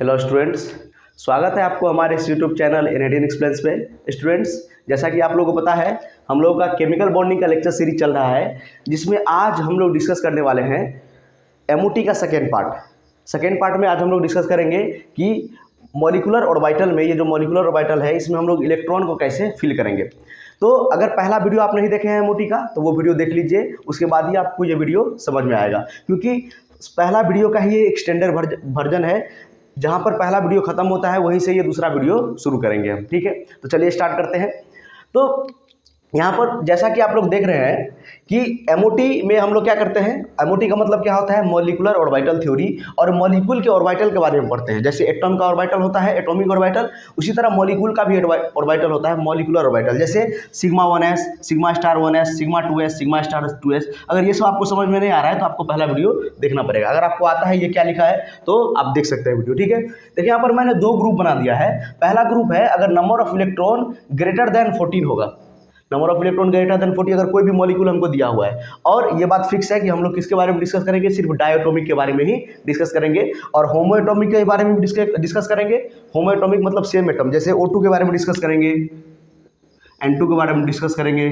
Hello students, स्वागत है आपको हमारे इस यूट्यूब चैनल इंडियन एक्सप्लेंस पे। स्टूडेंट्स, जैसा कि आप लोगों को पता है, हम लोगों का केमिकल बॉन्डिंग का लेक्चर सीरीज चल रहा है, जिसमें आज हम लोग डिस्कस करने वाले हैं एमओटी का सेकेंड पार्ट में आज हम लोग डिस्कस करेंगे कि मॉलिक्यूलर ऑर्बिटल में, ये जो मॉलिक्यूलर ऑर्बिटल है, इसमें हम लोग इलेक्ट्रॉन को कैसे फिल करेंगे। तो अगर पहला वीडियो आप नहीं देखे हैं एमओटी का, तो वो वीडियो देख लीजिए, उसके बाद ही आपको ये वीडियो समझ में आएगा, क्योंकि पहला वीडियो का ही एक्सटेंडेड वर्जन है। जहाँ पर पहला वीडियो खत्म होता है वहीं से ये दूसरा वीडियो शुरू करेंगे हम। ठीक है, तो चलिए स्टार्ट करते हैं। तो यहाँ पर जैसा कि आप लोग देख रहे हैं कि एमओटी में हम लोग क्या करते हैं, एमओटी का मतलब क्या होता है, मॉलिक्यूलर ऑर्बिटल थ्योरी, और मॉलिक्यूल के ऑर्बिटल के बारे में पढ़ते हैं। जैसे एटम का ऑर्बिटल होता है एटॉमिक ऑर्बिटल, उसी तरह मॉलिक्यूल का भी ऑर्बिटल होता है मॉलिक्यूलर ऑर्बिटल। जैसे sigma 1s, sigma star 1s, sigma 2s, sigma star 2s। अगर ये सब आपको समझ में नहीं आ रहा है तो आपको पहला वीडियो देखना पड़ेगा। अगर आपको आता है ये क्या लिखा है तो आप देख सकते हैं वीडियो। ठीक है, देखिए यहाँ पर मैंने दो ग्रुप बना दिया है। पहला ग्रुप है अगर number of electron greater than 14 होगा, number of electron greater than 40, अगर कोई भी मॉलिक्यूल हमको दिया हुआ है। और ये बात फिक्स है कि हम लोग किसके बारे में डिस्कस करेंगे, सिर्फ डायटोमिक के बारे में ही डिस्कस करेंगे, और होमोएटॉमिक के बारे में भी डिस्कस करेंगे। होमोएटॉमिक मतलब सेम एटम, जैसे O2 के बारे में डिस्कस करेंगे, N2 के बारे में डिस्कस करेंगे,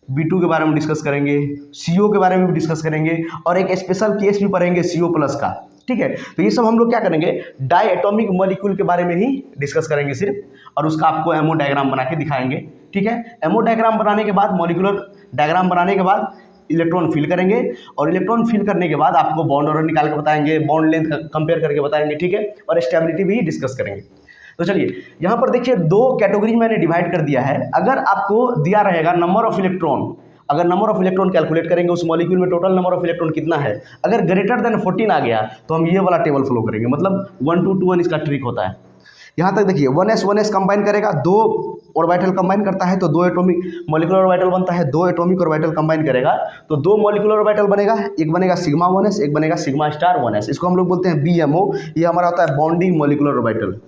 B2 के बारे में डिस्कस करेंगे, CO के बारे में भी डिस्कस करेंगे, और एक स्पेशल केस भी पढ़ेंगे CO प्लस का। ठीक है, तो ये सब हम लोग क्या करेंगे, डाई एटॉमिक मॉलिक्यूल के बारे में ही डिस्कस करेंगे सिर्फ, और उसका आपको एमओ डायग्राम बना के दिखाएंगे। ठीक है, एमओ डायग्राम बनाने के बाद, मॉलिक्यूलर डायग्राम बनाने के बाद इलेक्ट्रॉन फिल करेंगे, और इलेक्ट्रॉन फिल करने के बाद आपको बॉन्ड ऑर्डर निकाल के बताएंगे, बॉन्ड लेंथ कंपेयर करके बताएंगे। ठीक है, और स्टेबिलिटी भी डिस्कस करेंगे। तो चलिए यहाँ पर देखिए, दो कैटेगरी मैंने डिवाइड कर दिया है। अगर आपको दिया रहेगा नंबर ऑफ इलेक्ट्रॉन, अगर नंबर ऑफ इलेक्ट्रॉन कैलकुलेट करेंगे उस मॉलिक्यूल में टोटल नंबर ऑफ इलेक्ट्रॉन कितना है, अगर ग्रेटर देन 14 आ गया तो हम ये वाला टेबल फॉलो करेंगे, मतलब 1 to 2 1 इसका ट्रिक होता है। यहाँ तक देखिए 1s कंबाइन करेगा, दो ऑर्बिटल कंबाइन करता है तो दो एटॉमिक मॉलिक्यूलर ऑर्बिटल बनता है, दो एटॉमिक ऑर्बिटल कंबाइन करेगा तो दो मॉलिक्यूलर ऑर्बिटल बनेगा, एक बनेगा सिग्मा 1s, एक बनेगा सिग्मा स्टार 1s। इसको हम लोग बोलते हैं BMO। ये हमारा होता है बॉन्डिंग मॉलिक्यूलर ऑर्बिटल,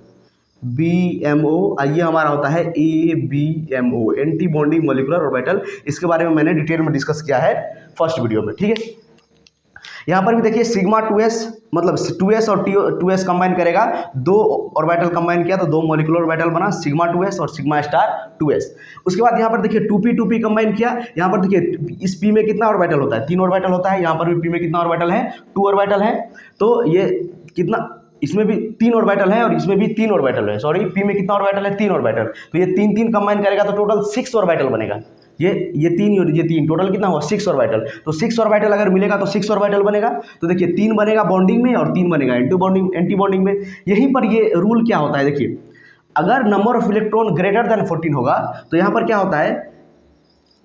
BMO। ये हमारा होता है ABMO, anti bonding molecular orbital. इसके बारे में मैंने डिटेल में डिस्कस किया है फर्स्ट वीडियो में। ठीक है, यहाँ पर भी देखिए सिग्मा 2s मतलब 2s और 2s कंबाइन करेगा, दो ऑर्बिटल कंबाइन किया तो दो मॉलिक्यूलर ऑर्बिटल बना, सिग्मा 2s और सिग्मा स्टार 2s। उसके बाद यहाँ पर देखिए 2p कंबाइन किया। यहाँ पर देखिए इस p में कितना ऑर्बिटल होता है, 3 ऑर्बिटल होता है। यहाँ पर भी p में कितना ऑर्बिटल है, 2 ऑर्बिटल है। तो ये कितना, इसमें भी 3 ऑर्बिटल है और इसमें भी 3 ऑर्बिटल है। सॉरी, p में कितना ऑर्बिटल है, 3 ऑर्बिटल। तो ये 3 कंबाइन करेगा तो टोटल 6 ऑर्बिटल बनेगा। ये तीन और ये 3 टोटल कितना हुआ, 6 ऑर्बिटल। तो 6 ऑर्बिटल अगर मिलेगा तो 6 ऑर्बिटल बनेगा। तो देखिए 3 बनेगा बॉन्डिंग में और 3 बनेगा एंटी बॉन्डिंग में। यहीं पर ये रूल क्या होता है, देखिए अगर number of electron greater than 14 होगा तो यहाँ पर क्या होता है,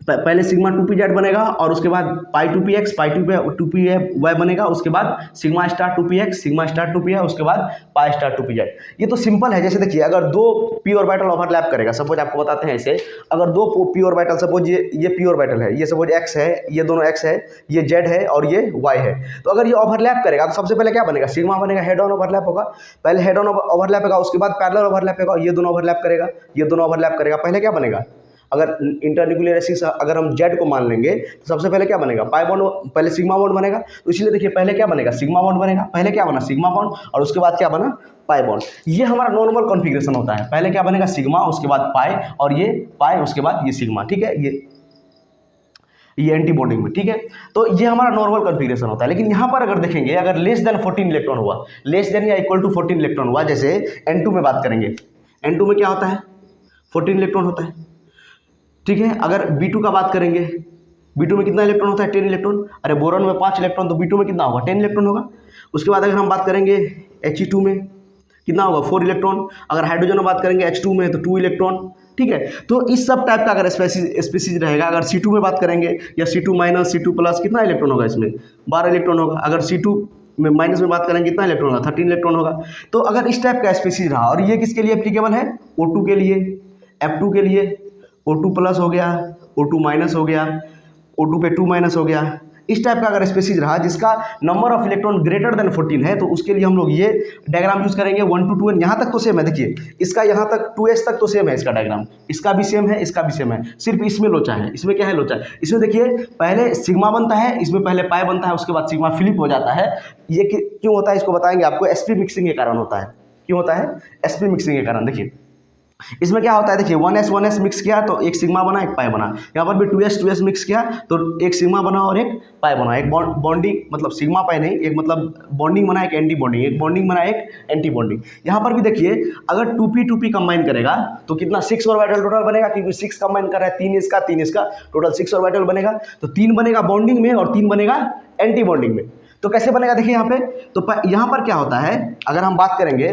पहले सिग्मा 2pz बनेगा और उसके बाद पाई 2px, पाई 2py बनेगा, उसके बाद sigma star 2px, sigma star 2py, उसके बाद पाई स्टार 2pz। ये तो सिंपल है। जैसे देखिए अगर दो p ऑर्बिटल ओवरलैप करेगा, सपोज आपको बताते हैं ऐसे, अगर दो p ऑर्बिटल, सपोज ये p ऑर्बिटल है, ये सपोज x है, ये दोनों x है, ये z है और ये y है। तो अगर ये ओवरलैप करेगा तो सबसे पहले क्या बनेगा, सिग्मा बनेगा, हेड ऑन ओवरलैप होगा। पहले हेड ऑन ओवरलैप होगा, उसके बाद पैरेलल ओवरलैप होगा, ये दोनों ओवरलैप करेगा, ये दोनों ओवरलैप करेगा। पहले क्या बनेगा, अगर इंटरन्यूक्लियर एसिड अगर हम जेड को मान लेंगे तो सबसे पहले क्या बनेगा, पाई बॉन्ड, पहले सिग्मा बॉन्ड बनेगा। तो इसलिए देखिए पहले क्या बनेगा, सिग्मा बॉन्ड बनेगा। पहले क्या बना, सिग्मा बॉन्ड, और उसके बाद क्या बना, पाई बॉन्ड। ये हमारा नॉर्मल कॉन्फ़िगरेशन होता है। पहले क्या बनेगा, सिग्मा, उसके बाद पाई, और ये पाई, उसके बाद ये सिग्मा। ठीक है, ये एंटी बॉन्डिंग में। ठीक है, तो ये हमारा नॉर्मल कॉन्फ़िगरेशन होता है। लेकिन यहाँ पर अगर देखेंगे, अगर लेस देन 14 इलेक्ट्रॉन हुआ, लेस देन या इक्वल टू 14 इलेक्ट्रॉन हुआ, जैसे N2 में बात करेंगे, N2 में क्या होता है, 14 इलेक्ट्रॉन होता है। ठीक है, अगर B2 का बात करेंगे, B2 में कितना इलेक्ट्रॉन होता है, 10 इलेक्ट्रॉन। अरे बोरॉन में 5 इलेक्ट्रॉन, तो B2 में कितना होगा, 10 इलेक्ट्रॉन होगा। उसके बाद अगर हम बात करेंगे He2 में कितना होगा, 4 इलेक्ट्रॉन। अगर हाइड्रोजन में बात करेंगे H2 में तो 2 इलेक्ट्रॉन। ठीक है, तो इस सब टाइप का अगर स्पेसीज रहेगा, अगर C2 में बात करेंगे या C2 माइनस C2 प्लस, कितना इलेक्ट्रॉन होगा, इसमें 12 इलेक्ट्रॉन होगा। अगर C2 में माइनस में बात करेंगे कितना इलेक्ट्रॉन होगा, 13 इलेक्ट्रॉन होगा। तो अगर इस टाइप का स्पेसीज रहा, और ये किसके लिए एप्लीकेबल है, O2 के लिए, F2 के लिए, O2 प्लस हो गया, O2 माइनस हो गया, O2 पे 2 माइनस हो गया। इस टाइप का अगर स्पेसीज रहा जिसका number of electron greater than 14 है, तो उसके लिए हम लोग ये डायग्राम यूज करेंगे 1 to 2 n। यहाँ तक तो सेम है, देखिए इसका यहाँ तक 2s तक तो सेम है, इसका डायग्राम, इसका भी सेम है, इसका भी सेम है, सिर्फ इसमें लोचा है। इसमें क्या है, लोचा। इसमें देखिए पहले सिग्मा बनता है, इसमें पहले पाई बनता है, उसके बाद सिग्मा फ्लिप हो जाता है। ये क्यों होता है इसको बताएंगे आपको, sp मिक्सिंग के कारण होता है। क्यों होता है? sp मिक्सिंग के कारण। देखिए इसमें क्या होता है, देखिए 1s मिक्स किया तो एक सिग्मा बना, एक पाई बना। यहाँ पर भी 2s मिक्स किया तो एक सिग्मा बना और एक पाई बना। एक बॉन्डिंग मतलब सिग्मा पाई नहीं, एक मतलब बॉन्डिंग बना, एक एंटी बॉन्डिंग, एक बॉन्डिंग बना, एक एंटी बॉन्डिंग। यहाँ पर भी देखिए अगर 2p कंबाइन करेगा तो कितना 6 ऑर्बिटल टोटल बनेगा, क्योंकि 6 कंबाइन कर रहा है, 3 इसका टोटल 6 ऑर्बिटल बनेगा। तो 3 बनेगा बॉन्डिंग में और 3 बनेगा एंटी बॉन्डिंग में। तो कैसे बनेगा देखिए यहाँ पे, तो यहाँ पर क्या होता है, अगर हम बात करेंगे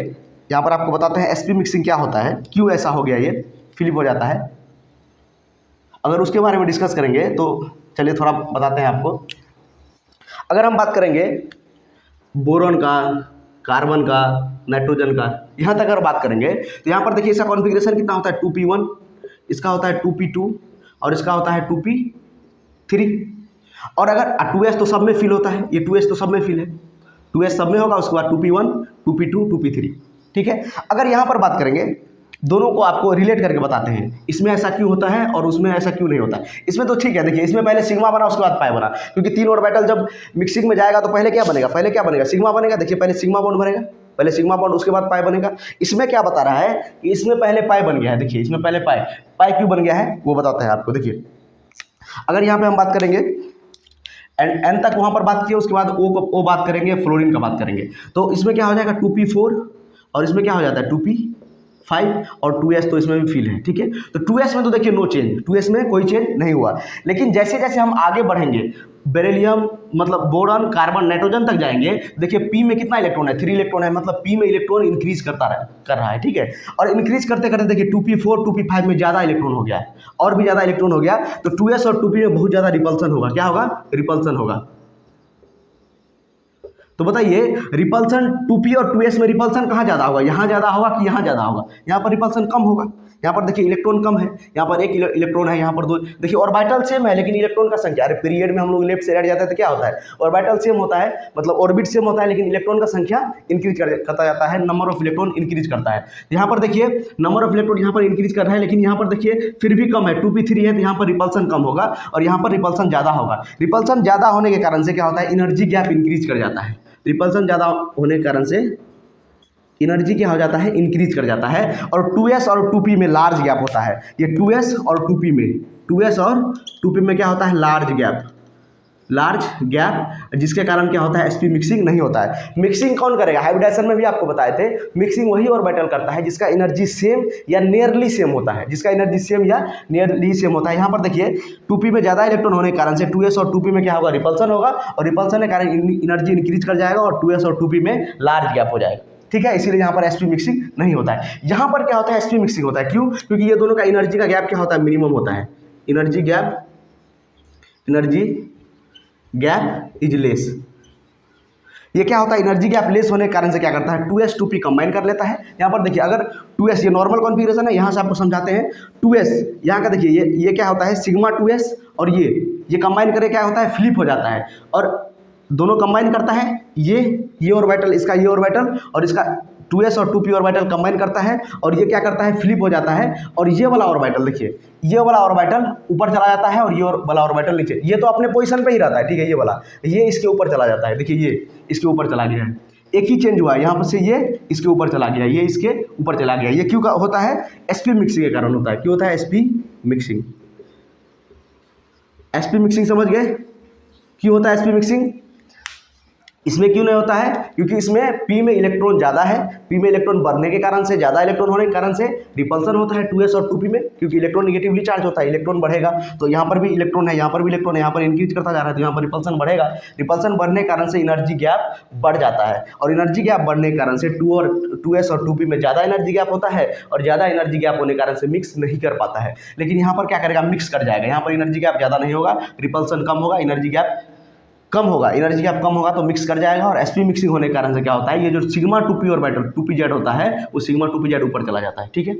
यहाँ पर आपको बताते हैं sp मिक्सिंग क्या होता है, क्यों ऐसा हो गया, ये फ्लिप हो जाता है। अगर उसके बारे में डिस्कस करेंगे तो चलिए थोड़ा बताते हैं आपको। अगर हम बात करेंगे बोरॉन का, कार्बन का, नाइट्रोजन का, यहाँ तक अगर बात करेंगे तो यहाँ पर देखिए इसका कॉन्फ़िगरेशन कितना होता है 2p1, इसका होता है 2p2 और इसका होता है 2p3। और अगर 2s तो सब में फिल होता है, ये 2s तो सब में फिल है, 2s सब में होगा, उसके बाद 2p1, 2p2, 2p3, ठीक है। अगर यहाँ पर बात करेंगे, दोनों को आपको रिलेट करके बताते हैं, इसमें ऐसा क्यों होता है और उसमें ऐसा क्यों नहीं होता है। इसमें तो ठीक है, देखिए इसमें पहले सिग्मा बना उसके बाद पाई बना, क्योंकि 3 ऑर्बिटल जब मिक्सिंग में जाएगा तो पहले क्या बनेगा, सिग्मा बनेगा। देखिए पहले सिग्मा बॉन्ड बनेगा, पहले सिग्मा बॉन्ड उसके बाद पाई बनेगा। इसमें क्या बता रहा है कि इसमें पहले पाई बन गया है। देखिए इसमें पहले पाई क्यों बन गया है वो बताता है आपको। देखिए अगर यहाँ पे हम बात करेंगे एन तक वहाँ पर बात किया, उसके बाद ओ बात करेंगे, फ्लोरीन का बात करेंगे, तो इसमें क्या हो जाएगा 2p4 और इसमें क्या हो जाता है 2p5 और 2s तो इसमें भी फिल है, ठीक है। तो 2s में तो देखिए नो चेंज, 2s में कोई चेंज नहीं हुआ। लेकिन जैसे जैसे हम आगे बढ़ेंगे, बेरिलियम मतलब बोरॉन, कार्बन, नाइट्रोजन तक जाएंगे, देखिए p में कितना इलेक्ट्रॉन है, 3 इलेक्ट्रॉन है, मतलब p में इलेक्ट्रॉन इंक्रीज कर रहा है, ठीक है। और इंक्रीज करते करते देखिए 2p4 2p5 में ज़्यादा इलेक्ट्रॉन हो गया है, और भी ज़्यादा इलेक्ट्रॉन हो गया, तो 2s और 2p में बहुत ज़्यादा रिपल्सन होगा। क्या होगा? रिपल्सन होगा। तो बताइए रिपल्सन 2p और 2s में रिपल्सन कहाँ ज़्यादा होगा, यहाँ ज़्यादा होगा कि यहाँ ज़्यादा होगा? यहाँ पर रिपल्सन कम होगा। यहाँ पर देखिए इलेक्ट्रॉन कम है, यहाँ पर 1 इलेक्ट्रॉन है, यहाँ पर 2। देखिए ऑर्बिटल सेम है लेकिन इलेक्ट्रॉन का संख्या, अरे पीरियड में हम लोग लेफ्ट से राइट जाते हैं तो क्या होता है, ऑर्बिटल सेम होता है, मतलब ऑर्बिट सेम होता है, लेकिन इलेक्ट्रॉन का संख्या इंक्रीज करता जाता है, नंबर ऑफ इलेक्ट्रॉन इंक्रीज करता है। यहाँ पर देखिए नंबर ऑफ इलेक्ट्रॉन यहाँ पर इंक्रीज कर रहा है, लेकिन यहाँ पर देखिए फिर भी कम है, 2p3 है, तो यहाँ पर रिपल्सन कम होगा और यहाँ पर रिपल्सन ज़्यादा होगा। रिपल्सन ज़्यादा होने के कारण से क्या होता है, एनर्जी गैप इंक्रीज कर जाता है। रिपल्सन ज़्यादा होने के कारण से एनर्जी क्या हो जाता है, इंक्रीज कर जाता है। और 2s और 2p में लार्ज गैप होता है। ये 2s और 2p में क्या होता है, लार्ज गैप, जिसके कारण क्या होता है, sp मिक्सिंग नहीं होता है। मिक्सिंग कौन करेगा? हाइब्रिडाइजेशन में भी आपको बताए थे, मिक्सिंग वही ऑर्बिटल करता है जिसका एनर्जी सेम या नियरली सेम होता है, यहाँ पर देखिए 2p में ज़्यादा इलेक्ट्रॉन होने के कारण से 2s और 2p में क्या होगा, रिपल्सन होगा, और रिपल्सन के कारण एनर्जी इंक्रीज कर जाएगा और 2s और 2p में लार्ज गैप हो जाएगा, ठीक है। इसीलिए यहाँ पर sp मिक्सिंग नहीं होता है। यहाँ पर क्या होता है, sp मिक्सिंग होता है। क्यों? क्योंकि ये दोनों का एनर्जी का गैप क्या होता है, मिनिमम होता है। Energy gap is less. ये क्या होता है, एनर्जी गैप लेस होने के कारण से क्या करता है, 2s 2p कंबाइन कर लेता है। यहाँ पर देखिए अगर 2s, ये नॉर्मल कॉन्फ़िगरेशन है, यहाँ से आपको समझाते हैं। 2s यहाँ का देखिए, ये क्या होता है, सिग्मा 2s, और ये कंबाइन करके क्या होता है, फ्लिप हो जाता है, और दोनों कंबाइन करता है, ये ऑर्बिटल, इसका ये ऑर्बिटल और इसका 2s और 2p ऑर्बिटल कंबाइन करता है, और ये क्या करता है, फ्लिप हो जाता है, और ये वाला ऑर्बिटल देखिए, ये वाला ऑर्बिटल ऊपर चला जाता है और ये वाला ऑर्बिटल नीचे। ये तो अपने पोजीशन पे ही रहता है, ठीक है, ये वाला, ये इसके ऊपर चला जाता है। देखिए ये इसके ऊपर चला गया है, एक ही चेंज हुआ है, यहाँ पर से ये इसके ऊपर चला गया, ये इसके ऊपर चला गया। ये क्यों होता है, sp मिक्सिंग के कारण होता है। क्यों होता है, sp मिक्सिंग समझ गए क्यों होता है sp मिक्सिंग? इसमें क्यों नहीं होता है, क्योंकि इसमें p में इलेक्ट्रॉन ज़्यादा है, p में इलेक्ट्रॉन बढ़ने के कारण से, ज़्यादा इलेक्ट्रॉन होने के कारण से रिपल्सन होता है 2s और 2p में, क्योंकि इलेक्ट्रॉन निगेटिवली चार्ज होता है, इलेक्ट्रॉन बढ़ेगा तो यहाँ पर भी इलेक्ट्रॉन है, यहाँ पर भी इलेक्ट्रॉन है, यहाँ पर इंक्रीज करता जा रहा है, तो यहाँ पर रिपल्सन बढ़ेगा। रिपल्सन बढ़ने के कारण से एनर्जी गैप बढ़ जाता है, और एनर्जी गैप बढ़ने के कारण से 2s और 2p में ज़्यादा एनर्जी गैप होता है, और ज़्यादा एनर्जी गैप होने के कारण से मिक्स नहीं कर पाता है। लेकिन यहाँ पर क्या करेगा, मिक्स कर जाएगा। यहाँ पर एनर्जी गैप ज़्यादा नहीं होगा, रिपल्सन कम होगा, एनर्जी गैप कम होगा तो मिक्स कर जाएगा। और sp मिक्सिंग होने के कारण से क्या होता है, ये जो सिग्मा 2p ऑर्बिटल 2pz होता है, वो सिग्मा 2pz ऊपर चला जाता है, ठीक है।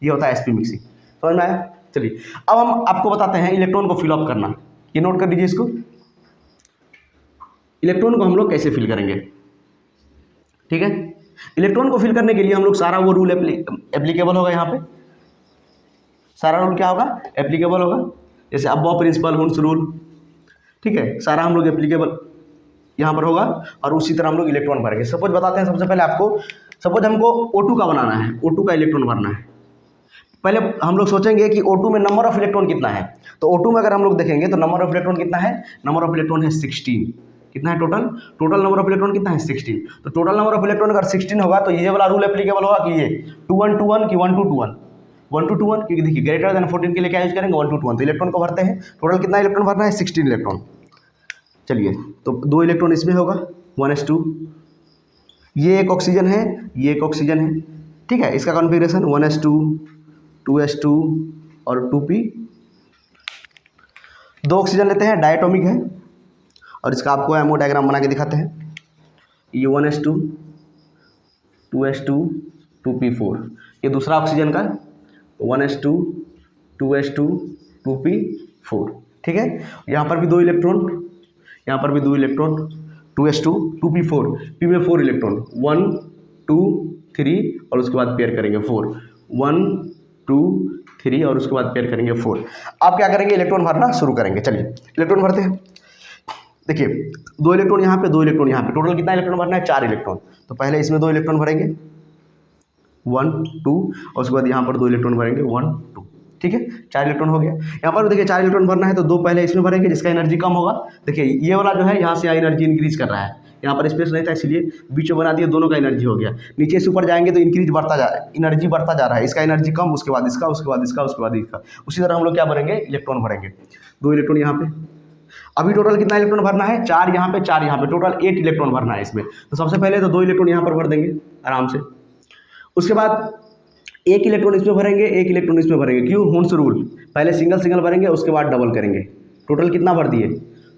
ये होता है sp मिक्सिंग, समझ में आया? चलिए अब हम आपको बताते हैं इलेक्ट्रॉन को फिलअप करना। ये नोट कर दीजिए इसको, इलेक्ट्रॉन को हम लोग कैसे फिल करेंगे, ठीक है। इलेक्ट्रॉन को फिल करने के लिए हम लोग सारा वो रूल एप्लीकेबल होगा, यहाँ पे सारा रूल क्या होगा, एप्लीकेबल होगा, जैसे अबव प्रिंसिपल, हुन्स रूल, ठीक है, सारा हम लोग एप्लीकेबल यहाँ पर होगा, और उसी तरह हम लोग इलेक्ट्रॉन भरेंगे। सपोज बताते हैं सबसे पहले आपको, सपोज हमको O2 का बनाना है, O2 का इलेक्ट्रॉन भरना है। पहले हम लोग सोचेंगे कि O2 में नंबर ऑफ इलेक्ट्रॉन कितना है। तो O2 में अगर हम लोग देखेंगे तो नंबर ऑफ इलेक्ट्रॉन कितना है, नंबर ऑफ इलेक्ट्रॉन है 16। कितना है total, total number of electron कितना है 16। तो टोटल नंबर ऑफ इलेक्ट्रॉन अगर 16 होगा तो ये वाला रूल एप्लीकेबल होगा कि ये 2 1 2 1 कि 1 2 2 1 1 2 2 1, क्योंकि देखिए ग्रेटर देन 14 के लिए क्या यूज करेंगे 1 2 2 1। तो इलेक्ट्रॉन को भरते हैं, टोटल कितना इलेक्ट्रॉन भरना है 16 इलेक्ट्रॉन। चलिए तो 2 इलेक्ट्रॉन इसमें होगा 1s2, ये एक ऑक्सीजन है, ये एक ऑक्सीजन है, ठीक है। इसका कॉन्फ़िगरेशन 1s2 2s2 और 2p। 2 ऑक्सीजन लेते हैं, डायटोमिक है, और इसका आपको एमओ डायग्राम बना के दिखाते हैं। ये 1s2 2s2 2p4, ये दूसरा ऑक्सीजन का 1s2 2s2 2p4, ठीक है। यहाँ पर भी 2 इलेक्ट्रॉन, यहाँ पर भी 2 इलेक्ट्रॉन 2s2 2p4, p में 4 इलेक्ट्रॉन 1 2 3 और उसके बाद पेयर करेंगे 4 1 2 3 और उसके बाद पेयर करेंगे 4। आप क्या करेंगे, इलेक्ट्रॉन भरना शुरू करेंगे। चलिए इलेक्ट्रॉन भरते हैं। देखिए 2 इलेक्ट्रॉन यहाँ पे, 2 इलेक्ट्रॉन यहाँ पे, टोटल कितना इलेक्ट्रॉन भरना है 4 इलेक्ट्रॉन। तो पहले इसमें 2 इलेक्ट्रॉन भरेंगे 1 2 और उसके बाद यहाँ पर 2 इलेक्ट्रॉन भरेंगे 1 2, ठीक है। 4 इलेक्ट्रॉन हो गया। यहाँ पर देखिए 4 इलेक्ट्रॉन भरना है तो 2 पहले इसमें भरेंगे जिसका एनर्जी कम होगा। देखिए ये वाला जो है यहाँ से एनर्जी इंक्रीज कर रहा है, यहाँ पर स्पेस नहीं था इसलिए बीच में बना दिया, दोनों का एनर्जी हो गया। नीचे से ऊपर जाएंगे तो इंक्रीज बढ़ता जा रहा है, एनर्जी बढ़ता जा रहा है। इसका एनर्जी कम, उसके बाद इसका, उसके बाद इसका, उसके बाद इसका। उसी तरह हम लोग क्या भरेंगे, इलेक्ट्रॉन भरेंगे। 2 इलेक्ट्रॉन यहाँ पे, अभी टोटल कितना इलेक्ट्रॉन भरना है 4 यहाँ पे 4 यहाँ पे, टोटल 8 इलेक्ट्रॉन भरना है इसमें। तो सबसे पहले तो 2 इलेक्ट्रॉन यहाँ पर भर देंगे आराम से। उसके बाद 1 इलेक्ट्रॉन इसमें भरेंगे, 1 इलेक्ट्रॉन इसमें भरेंगे। क्यों, हुन्स रूल, पहले सिंगल सिंगल भरेंगे उसके बाद डबल करेंगे। टोटल कितना भर दिए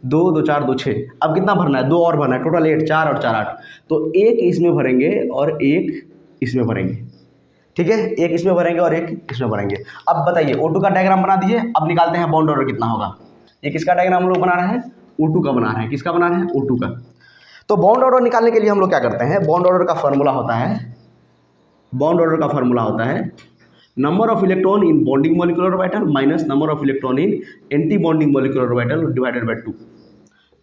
2 2 4 2 6। अब कितना भरना है, 2 और भरना है, टोटल 8, 4 और 4 8। तो 1 इसमें भरेंगे और 1 इसमें भरेंगे, ठीक है। 1 इसमें भरेंगे और 1 इसमें भरेंगे। अब बताइए O2 का डायग्राम बना दिए। अब निकालते हैं बॉन्ड ऑर्डर कितना होगा। ये किसका डायग्राम हम लोग बना रहे हैं, O2 का बना रहे हैं। किसका बना रहे हैं, O2 का। तो बॉन्ड ऑर्डर निकालने के लिए हम लोग क्या करते हैं, बॉन्ड ऑर्डर का फार्मूला होता है, बॉन्ड ऑर्डर का फार्मूला होता है number of electron in bonding molecular orbital minus number of electron in anti bonding molecular orbital divided by 2।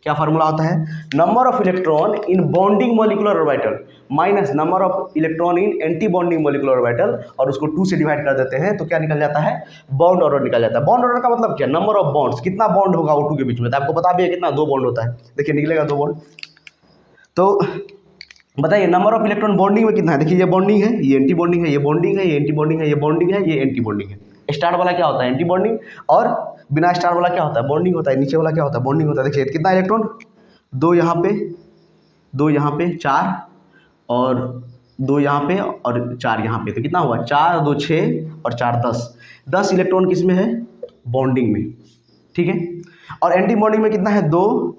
क्या फार्मूला होता है, number of electron in bonding molecular orbital minus number of electron in anti bonding molecular orbital, और उसको 2 से divide कर देते हैं तो क्या निकल जाता है, बॉन्ड ऑर्डर निकल जाता है। बॉन्ड ऑर्डर का मतलब क्या, नंबर ऑफ बॉन्ड्स, कितना बॉन्ड होगा O2 के बीच में। तो आपको पता भी है कितना, 2 बॉन्ड होता है। देखिए निकलेगा 2 बॉन्ड। तो बताइए नंबर ऑफ इलेक्ट्रॉन बॉन्डिंग में कितना है। देखिए ये बॉन्डिंग है, ये एंटी बॉन्डिंग है, ये बॉन्डिंग है, ये एंटी बॉन्डिंग है, ये बॉन्डिंग है, ये एंटी बॉन्डिंग है। स्टार वाला क्या होता है, एंटी बॉन्डिंग, और बिना स्टार वाला क्या होता है, बॉन्डिंग होता है। नीचे वाला क्या होता है, बॉन्डिंग होता है। देखिए कितना इलेक्ट्रॉन, 2 यहाँ पे, 2 यहाँ पे, 4 और 2 यहाँ पे और 4 यहाँ पे। तो कितना हुआ, 4 2 6 और 4 10। 10 इलेक्ट्रॉन किस में है, बॉन्डिंग में, ठीक है। और एंटी बॉन्डिंग में कितना है, 2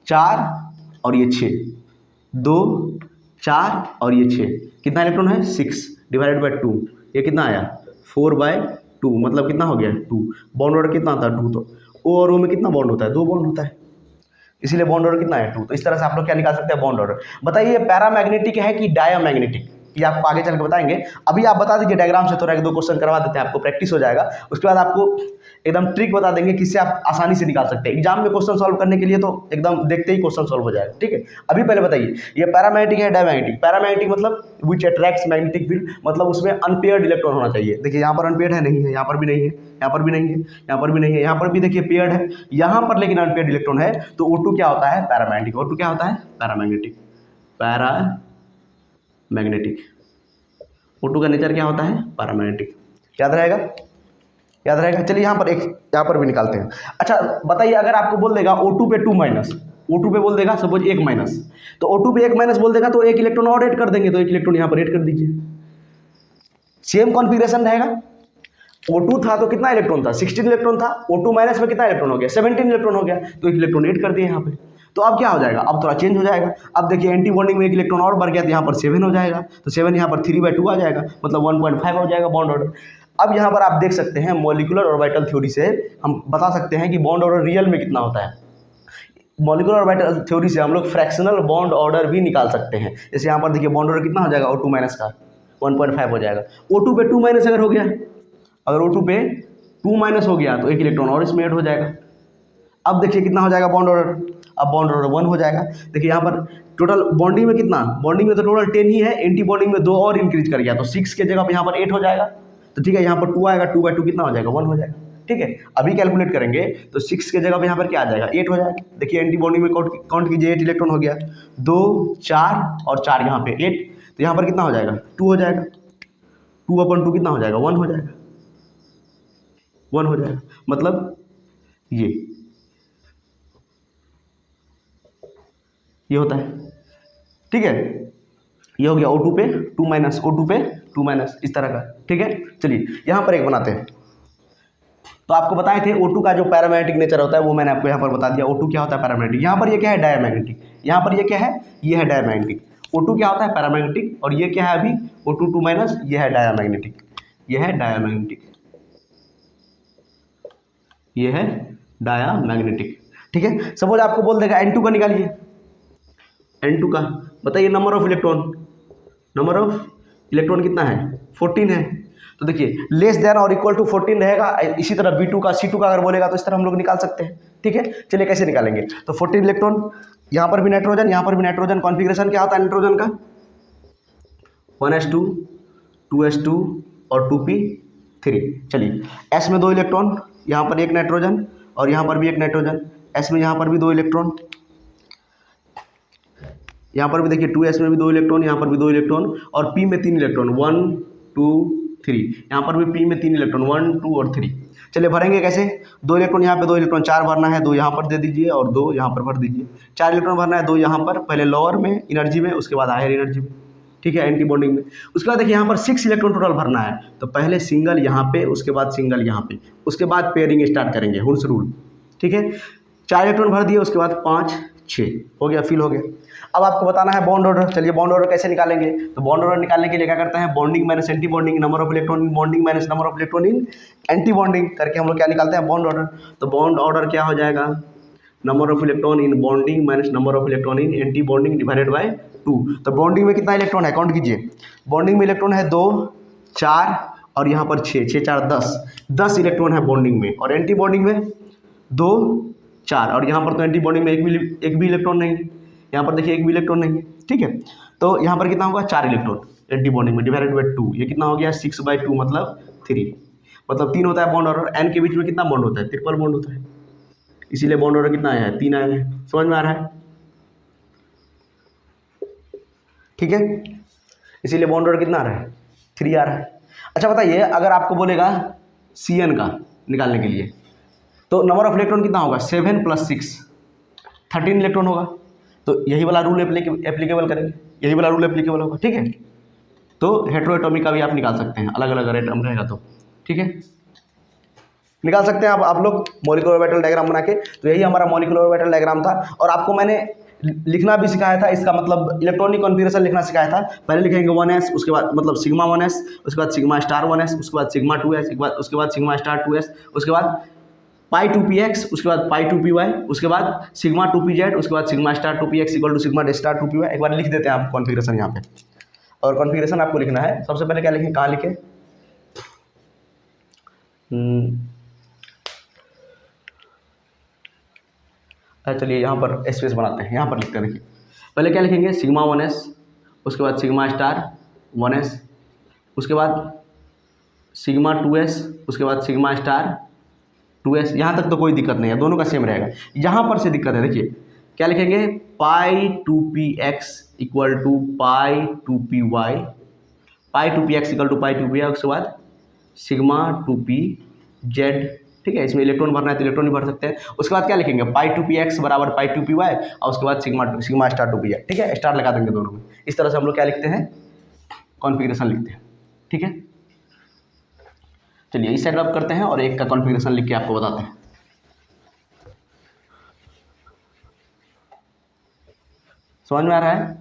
4 और ये 6, 2 4 और ये 6। कितना इलेक्ट्रॉन है, 6 डिवाइडेड बाय 2। ये कितना आया, 4/2, मतलब कितना हो गया 2। बॉन्ड ऑर्डर कितना आता है 2। तो O और O में कितना बॉन्ड होता है, 2 बॉन्ड होता है, इसीलिए बॉन्ड ऑर्डर कितना है 2। तो इस तरह से आप लोग क्या निकाल सकते हैं, बॉन्ड ऑर्डर। बताइए पैरामैग्नेटिक है कि डायामैग्नेटिक, ये आपको आगे चल के बताएंगे। अभी आप बता दीजिए डायग्राम से, थोड़ा 1-2 क्वेश्चन करवा देते हैं, आपको प्रैक्टिस हो जाएगा। उसके बाद आपको एकदम ट्रिक बता देंगे किससे आप आसानी से निकाल सकते हैं। एग्जाम में क्वेश्चन सॉल्व करने के लिए तो एकदम देखते ही क्वेश्चन सॉल्व हो जाएगा, ठीक है। अभी पहले बताइए ये पैरामैग्नेटिक है डायमैग्नेटिक। पैरामैग्नेटिक मतलब विच अट्रैक्ट्स मैग्नेटिक फील्ड, मतलब उसमें अनपेयर्ड इलेक्ट्रॉन होना चाहिए। देखिए यहाँ पर अनपेयर्ड है, नहीं है, यहाँ पर भी नहीं है, यहाँ पर भी नहीं है, यहाँ पर भी नहीं है, यहाँ पर भी देखिए पेयर्ड है, यहाँ पर लेकिन अनपेयर्ड इलेक्ट्रॉन है। तो O2 क्या होता है, पैरामैग्नेटिक। O2 क्या होता है, पैरामैग्नेटिक। पैरामैग्नेटिक O2 का नेचर क्या होता है, पैरामैग्नेटिक। याद रहेगा, याद रहेगा। चलिए यहाँ पर भी निकालते हैं। अच्छा बताइए, अगर आपको बोल देगा O2 पे 2 माइनस, O2 पे बोल देगा सपोज 1 माइनस, तो O2 पे 1 माइनस बोल देगा तो 1 इलेक्ट्रॉन और ऐड कर देंगे। तो 1 इलेक्ट्रॉन यहाँ पर ऐड कर दीजिए, सेम कॉन्फ़िगरेशन रहेगा। O2 था तो कितना इलेक्ट्रॉन था, 16 इलेक्ट्रॉन था। O2 माइनस में कितना इलेक्ट्रॉन हो गया, 17 इलेक्ट्रॉन हो गया। तो 1 इलेक्ट्रॉन ऐड कर दिए यहाँ पे। तो अब क्या हो जाएगा, अब थोड़ा चेंज हो जाएगा। अब देखिए एंटी बॉन्डिंग में 1 इलेक्ट्रॉन और बढ़ गया तो यहाँ पर 7 हो जाएगा। तो 7 यहाँ पर 3/2 आ जाएगा, मतलब 1.5 हो जाएगा बॉन्ड ऑर्डर। अब यहाँ पर आप देख सकते हैं मॉलिक्यूलर ऑर्बिटल थ्योरी से हम बता सकते हैं कि बॉन्ड ऑर्डर रियल में कितना होता है। मॉलिक्यूलर ऑर्बिटल थ्योरी से हम लोग फ्रैक्शनल बॉन्ड ऑर्डर भी निकाल सकते हैं। जैसे यहाँ पर देखिए बॉन्ड ऑर्डर कितना हो जाएगा, O2 माइनस का 1.5 हो जाएगा। O2 पे 2 माइनस अगर हो गया, अगर O2 पे 2 माइनस हो गया तो 1 इलेक्ट्रॉन और इसमें ऐड हो जाएगा। अब देखिए कितना हो जाएगा बॉन्ड ऑर्डर, अब बॉन्ड ऑर्डर 1 हो जाएगा। देखिए यहाँ पर टोटल बॉन्डिंग में कितना, बॉन्डिंग में तो टोटल 10 ही है, एंटी बॉन्डिंग में 2 और इंक्रीज कर गया तो 6 के जगह पे यहाँ पर 8 हो जाएगा। तो ठीक है, यहाँ पर 2 आएगा, 2/2 कितना हो जाएगा, 1 हो जाएगा। ठीक है, अभी कैलकुलेट करेंगे तो 6 के जगह पे यहाँ पर क्या आ जाएगा, 8 हो जाएगा। देखिए एंटी बॉन्डिंग में काउंट कीजिए, 8 इलेक्ट्रॉन हो गया, 2 4 और 4 यहाँ पे 8, तो यहाँ पर कितना हो जाएगा, 2 हो जाएगा। 2/2 कितना हो जाएगा, 1 हो जाएगा, 1 हो जाएगा। मतलब ये होता है। ठीक है, ये हो गया O2 पे 2 माइनस, O2 पे 2 माइनस, इस तरह का। ठीक है, चलिए यहाँ पर एक बनाते हैं। तो आपको बताए थे O2 का जो पैरामैग्नेटिक नेचर होता है वो मैंने आपको यहाँ पर बता दिया। O2 क्या होता है, पैरामैग्नेटिक। यहाँ पर ये क्या है, डायमैग्नेटिक। यहाँ पर ये क्या है, ये है डायमैग्नेटिक। O2 क्या होता है, पैरामैग्नेटिक, और ये क्या है अभी, O2 2 माइनस, ये है डायमैग्नेटिक, ये है डायमैग्नेटिक, ये है डायमैग्नेटिक। ठीक है, सपोज आपको बोल देगा N2 का निकालिए, N2 का बताइए number of electron, number of electron कितना है, 14 है। तो देखिए लेस देन और इक्वल टू 14 रहेगा। इसी तरह B2 का C2 का अगर बोलेगा तो इस तरह हम लोग निकाल सकते हैं। ठीक है, चलिए कैसे निकालेंगे। तो 14 इलेक्ट्रॉन, यहाँ पर भी नाइट्रोजन, यहाँ पर भी नाइट्रोजन। कॉन्फ़िगरेशन क्या होता है नाइट्रोजन का, 1s2 2s2 और 2p3। चलिए S में 2 इलेक्ट्रॉन, यहाँ पर एक नाइट्रोजन और यहाँ पर भी एक नाइट्रोजन। S में यहाँ पर भी 2 इलेक्ट्रॉन, यहाँ पर भी देखिए 2s में भी 2 इलेक्ट्रॉन, यहाँ पर भी 2 इलेक्ट्रॉन, और P में 3 इलेक्ट्रॉन, 1 2 3। यहाँ पर भी P में 3 इलेक्ट्रॉन, 1 2 और 3। चलिए भरेंगे कैसे, 2 इलेक्ट्रॉन यहाँ पे, 2 इलेक्ट्रॉन 4 भरना है, 2 यहाँ पर दे दीजिए और 2 यहाँ पर भर दीजिए। 4 इलेक्ट्रॉन भरना है, 2 यहाँ पर, पहले लोअर में एनर्जी में, उसके बाद हायर एनर्जी में। ठीक है, एंटी बॉन्डिंग में। उसके बाद देखिए यहाँ पर 6 इलेक्ट्रॉन टोटल भरना है, तो पहले सिंगल यहाँ पे, उसके बाद सिंगल यहाँ पे, उसके बाद पेयरिंग स्टार्ट करेंगे, हुन्स रूल। ठीक है, 4 इलेक्ट्रॉन भर दिए, उसके बाद 5 6 हो गया, फिल हो गया। अब आपको बताना है बॉन्ड ऑर्डर। चलिए बॉन्ड ऑर्डर कैसे निकालेंगे। तो बॉन्ड ऑर्डर निकालने के लिए क्या करते हैं, bonding minus anti bonding, number of electron in bonding minus number of electron in anti bonding करके हम लोग क्या निकालते हैं, बॉन्ड ऑर्डर। तो बॉन्ड ऑर्डर क्या हो जाएगा, number of electron in bonding minus number of electron in anti bonding divided by 2। तो बॉन्डिंग में कितना इलेक्ट्रॉन है, काउंट कीजिए। बॉन्डिंग में इलेक्ट्रॉन है 2 4 और यहाँ पर 6 6 4 10 इलेक्ट्रॉन है बॉन्डिंग में, और एंटी बॉन्डिंग में 2 4, और यहाँ पर तो एंटी बॉन्डिंग में एक भी इलेक्ट्रॉन नहीं है, यहाँ पर देखिए एक भी इलेक्ट्रॉन नहीं है। ठीक है, तो यहाँ पर कितना होगा, 4 इलेक्ट्रॉन एंटी बॉन्डिंग में डिवाइडेड बाय 2, ये कितना हो गया 6/2 मतलब 3, मतलब 3 होता है बॉन्ड ऑर्डर। एन के बीच में कितना बॉन्ड होता है, ट्रिपल बॉन्ड होता है, इसीलिए बॉन्ड ऑर्डर कितना आया है, 3 आया है। समझ में आ रहा है, ठीक है, इसीलिए बॉन्ड ऑर्डर कितना आ रहा है, 3 आ रहा है। अच्छा बताइए, अगर आपको बोलेगा CN का निकालने के लिए, तो नंबर ऑफ इलेक्ट्रॉन कितना होगा, 7 + 6 13 इलेक्ट्रॉन होगा। तो यही वाला रूल एप्लीकेबल करेंगे, यही वाला रूल एप्लीकेबल होगा। ठीक है, तो हेट्रोएटॉमिक का भी आप निकाल सकते हैं, अलग अलग एटम रहेगा तो। ठीक है, निकाल सकते हैं आप लोग मॉलिक्यूलर ऑर्बिटल डायग्राम बना के। तो यही हमारा मॉलिक्यूलर ऑर्बिटल डायग्राम था, और आपको मैंने लिखना भी सिखाया था, इसका मतलब इलेक्ट्रॉनिक कॉन्फ़िगरेशन लिखना सिखाया था। पहले लिखेंगे 1s, उसके बाद मतलब सिग्मा 1s, उसके बाद सिग्मा स्टार 1s, उसके बाद सिग्मा 2s, उसके बाद सिग्मा स्टार 2s, उसके बाद पाई 2px, उसके बाद पाई 2py, उसके बाद सिग्मा 2pz, उसके बाद sigma star 2px equal to sigma star 2py। एक बार लिख देते हैं आप कॉन्फ़िगरेशन यहाँ पे, और कॉन्फ़िगरेशन आपको लिखना है। सबसे पहले क्या लिखें, कहाँ लिखें, चलिए यहाँ पर स्पेस बनाते हैं, यहाँ पर लिखते हैं। देखिए पहले क्या लिखेंगे, सिग्मा 1s, उसके बाद सिग्मा स्टार 1s, उसके बाद सिग्मा 2s, उसके बाद सिग्मा स्टार 2s। यहाँ तक तो कोई दिक्कत नहीं है, दोनों का सेम रहेगा। यहाँ पर से दिक्कत है, देखिए क्या लिखेंगे, pi 2px equal to pi 2py, pi 2px equal to pi 2py, उसके बाद सिग्मा 2pz। ठीक है, इसमें इलेक्ट्रॉन भरना है तो इलेक्ट्रॉन ही भर सकते हैं। उसके बाद क्या लिखेंगे, पाई 2px बराबर पाई 2py, और उसके बाद सिग्मा स्टार 2py। ठीक है, स्टार लगा देंगे दोनों में। इस तरह से हम लोग क्या लिखते हैं, कॉन्फ़िगरेशन लिखते हैं। ठीक है, चलिए इस साइड अब करते हैं और एक का कॉन्फ़िगरेशन लिख के आपको बताते हैं। समझ में आ रहा है,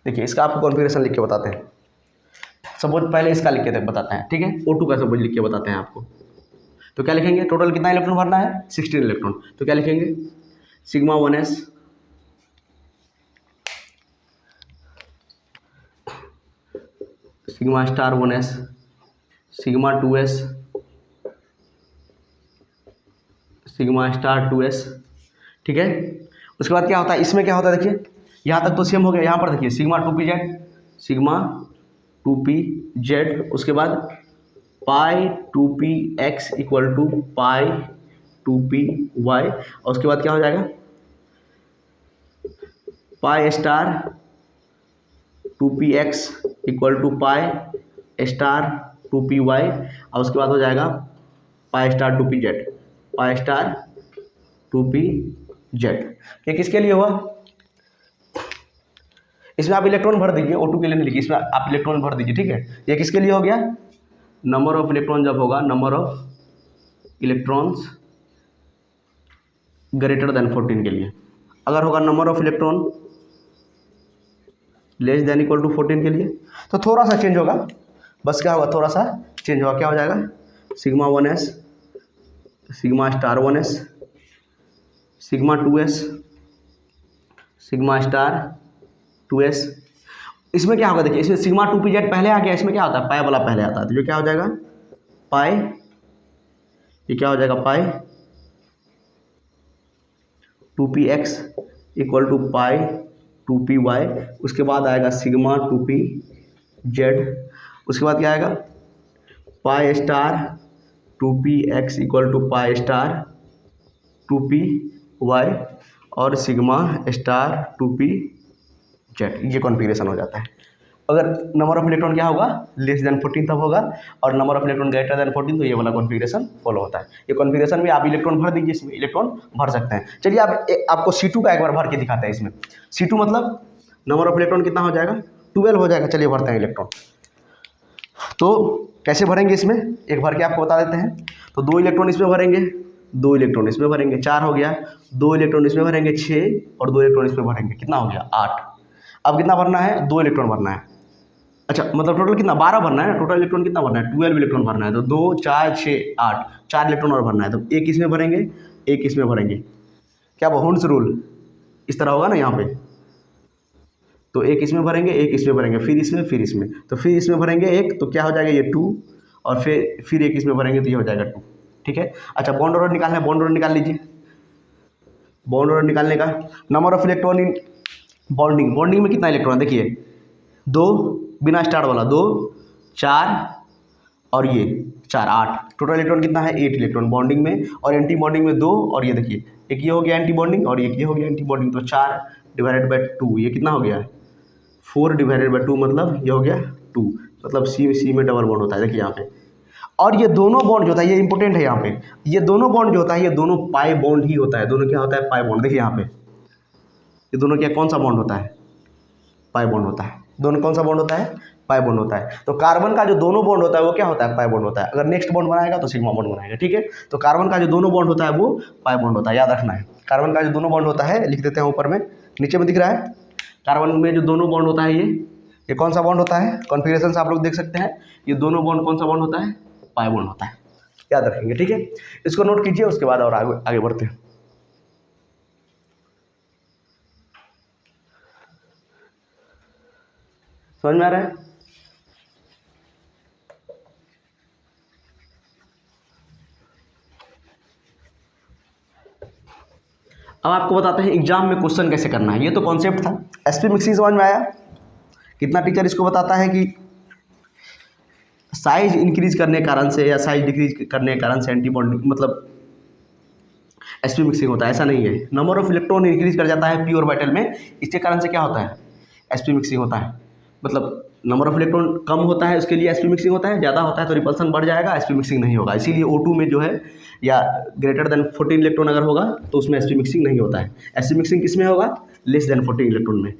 देखिए इसका आपको कॉन्फ़िगरेशन लिख के बताते हैं। सपोज पहले इसका लिख के बताते हैं। ठीक है, O2 का सपोज लिख के बताते हैं आपको। तो क्या लिखेंगे, टोटल कितना इलेक्ट्रॉन भरना है, 16 इलेक्ट्रॉन। तो क्या लिखेंगे, sigma 1s sigma star 1s, sigma 2s, sigma star 2s। ठीक है, उसके बाद क्या होता है, इसमें क्या होता है देखिए, यहाँ तक तो सेम हो गया। यहाँ पर देखिए सिग्मा 2pz, सिग्मा 2pz, उसके बाद पाई 2px equal to pi 2py, और उसके बाद क्या हो जाएगा, pi star 2px equal to pi star 2py, और उसके बाद हो जाएगा pi star 2pz, pi star 2pz। ये किसके लिए हुआ, इसमें आप इलेक्ट्रॉन भर दीजिए, O2 के लिए नहीं लिखिए, इसमें आप इलेक्ट्रॉन भर दीजिए। ठीक है, ये किसके लिए हो गया, नंबर ऑफ इलेक्ट्रॉन जब होगा, number of electrons greater than 14 के लिए। अगर होगा number of electron less than equal to 14 के लिए, तो थोड़ा सा चेंज होगा, बस क्या होगा, थोड़ा सा चेंज होगा। क्या हो जाएगा, sigma 1s, sigma star 1s, sigma 2s, sigma star 2s। इसमें क्या होगा देखिए, इसमें सिग्मा 2pz पहले आ गया, इसमें क्या होता है, पाई वाला पहले आता है, तो जो क्या हो जाएगा पाई, ये क्या हो जाएगा पाई 2px equal to pi 2py, उसके बाद आएगा सिग्मा 2pz, उसके बाद क्या आएगा pi star 2px equal to pi star 2py, और सिग्मा स्टार 2pz। ये कॉन्फ़िगरेशन हो जाता है। अगर नंबर ऑफ इलेक्ट्रॉन क्या होगा, लेस देन 14 तब होगा, और number of electron greater than 14 तो ये वाला कॉन्फ़िगरेशन फॉलो होता है। ये कॉन्फ़िगरेशन में आप इलेक्ट्रॉन भर दीजिए, इसमें इलेक्ट्रॉन भर सकते हैं। चलिए आपको C2 का एक बार भर के दिखाते हैं। इसमें C2 मतलब नंबर ऑफ इलेक्ट्रॉन कितना हो जाएगा, 12 हो जाएगा। चलिए भरते हैं इलेक्ट्रॉन। तो कैसे भरेंगे, इसमें एक भर के आपको बता देते हैं। तो 2 इलेक्ट्रॉन इसमें भरेंगे, 2 इलेक्ट्रॉन इसमें भरेंगे, 4 हो गया, 2 इलेक्ट्रॉन इसमें भरेंगे 6, और 2 इलेक्ट्रॉन इसमें भरेंगे, कितना हो गया 8। अब कितना भरना है, 2 इलेक्ट्रॉन भरना है। अच्छा मतलब टोटल कितना, 12 भरना है। टोटल इलेक्ट्रॉन कितना भरना है, 12 इलेक्ट्रॉन भरना है। तो 2 4 6 8, 4 इलेक्ट्रॉन और भरना है। तो एक इसमें भरेंगे, एक इसमें भरेंगे। क्या वो हुंस रूल इस तरह होगा ना यहाँ पे, तो एक इसमें भरेंगे, एक इसमें भरेंगे, फिर इसमें, फिर इसमें, तो फिर इसमें भरेंगे एक, तो क्या हो जाएगा ये 2, और फिर एक इसमें भरेंगे तो ये हो जाएगा 2। ठीक है, अच्छा बॉन्ड ऑर्डर निकालना है, बॉन्ड ऑर्डर निकाल लीजिए। बॉन्ड ऑर्डर निकालने का number of electron in bonding, bonding में कितना इलेक्ट्रॉन देखिए, 2 बिना स्टार वाला, 2 4 और ये 4 8, टोटल इलेक्ट्रॉन कितना है 8 इलेक्ट्रॉन बॉन्डिंग में, और एंटी बॉन्डिंग में 2, और ये देखिए एक ये हो गया एंटी बॉन्डिंग, और एक ये हो गया एंटी बॉन्डिंग। तो 4 डिवाइडेड बाई 2, ये कितना हो गया 4 डिवाइडेड बाई 2, मतलब ये हो गया 2, मतलब सी में डबल बॉन्ड होता है। देखिए यहाँ पे, और ये दोनों बॉन्ड जो होता है, ये इंपॉर्टेंट है यहाँ पे, ये दोनों बॉन्ड जो होता है, ये दोनों पाई बॉन्ड ही होता है। दोनों क्या होता है, पाई बॉन्ड। देखिए यहाँ पे ये दोनों क्या, कौन सा बॉन्ड होता है, पाई बॉन्ड होता है। दोनों कौन सा बॉन्ड होता है, पाई बॉन्ड होता है। तो कार्बन का जो दोनों बॉन्ड होता है वो क्या होता है, पाई बॉन्ड होता है। अगर नेक्स्ट बॉन्ड बनाएगा तो सिग्मा बॉन्ड बनाएगा। ठीक है, तो कार्बन का जो दोनों बॉन्ड होता है वो पाई बॉन्ड होता है, याद रखना है। कार्बन का जो दोनों बॉन्ड होता है, लिख देते हैं ऊपर में, नीचे में दिख रहा है। कार्बन में जो दोनों बॉन्ड होता है, ये कौन सा बॉन्ड होता है, कॉन्फ़िगरेशन से आप लोग देख सकते हैं। ये दोनों बॉन्ड कौन सा बॉन्ड होता है, पाई बॉन्ड होता है, याद रखेंगे। ठीक है, इसको नोट कीजिए, उसके बाद और आगे बढ़ते हैं। समझ में आ रहा है। अब आपको बताते हैं एग्जाम में क्वेश्चन कैसे करना है। ये तो कॉन्सेप्ट था, एसपी मिक्सिंग समझ में आया। कितना टीचर इसको बताता है कि साइज इंक्रीज करने के कारण से या साइज डिक्रीज करने के कारण से एंटी बॉन्डिंग मतलब एसपी मिक्सिंग होता है, ऐसा नहीं है। नंबर ऑफ इलेक्ट्रॉन इंक्रीज कर जाता है पी ऑर्बिटल में, इसके कारण से क्या होता है, एसपी मिक्सिंग होता है। मतलब नंबर ऑफ इलेक्ट्रॉन कम होता है, उसके लिए एसपी मिक्सिंग होता है। ज़्यादा होता है तो रिपल्सन बढ़ जाएगा, एसपी मिक्सिंग नहीं होगा। इसीलिए O2 में जो है, या ग्रेटर देन 14 इलेक्ट्रॉन अगर होगा तो उसमें एसपी मिक्सिंग नहीं होता है। एसपी मिक्सिंग किस में होगा, लेस देन 14 इलेक्ट्रॉन में।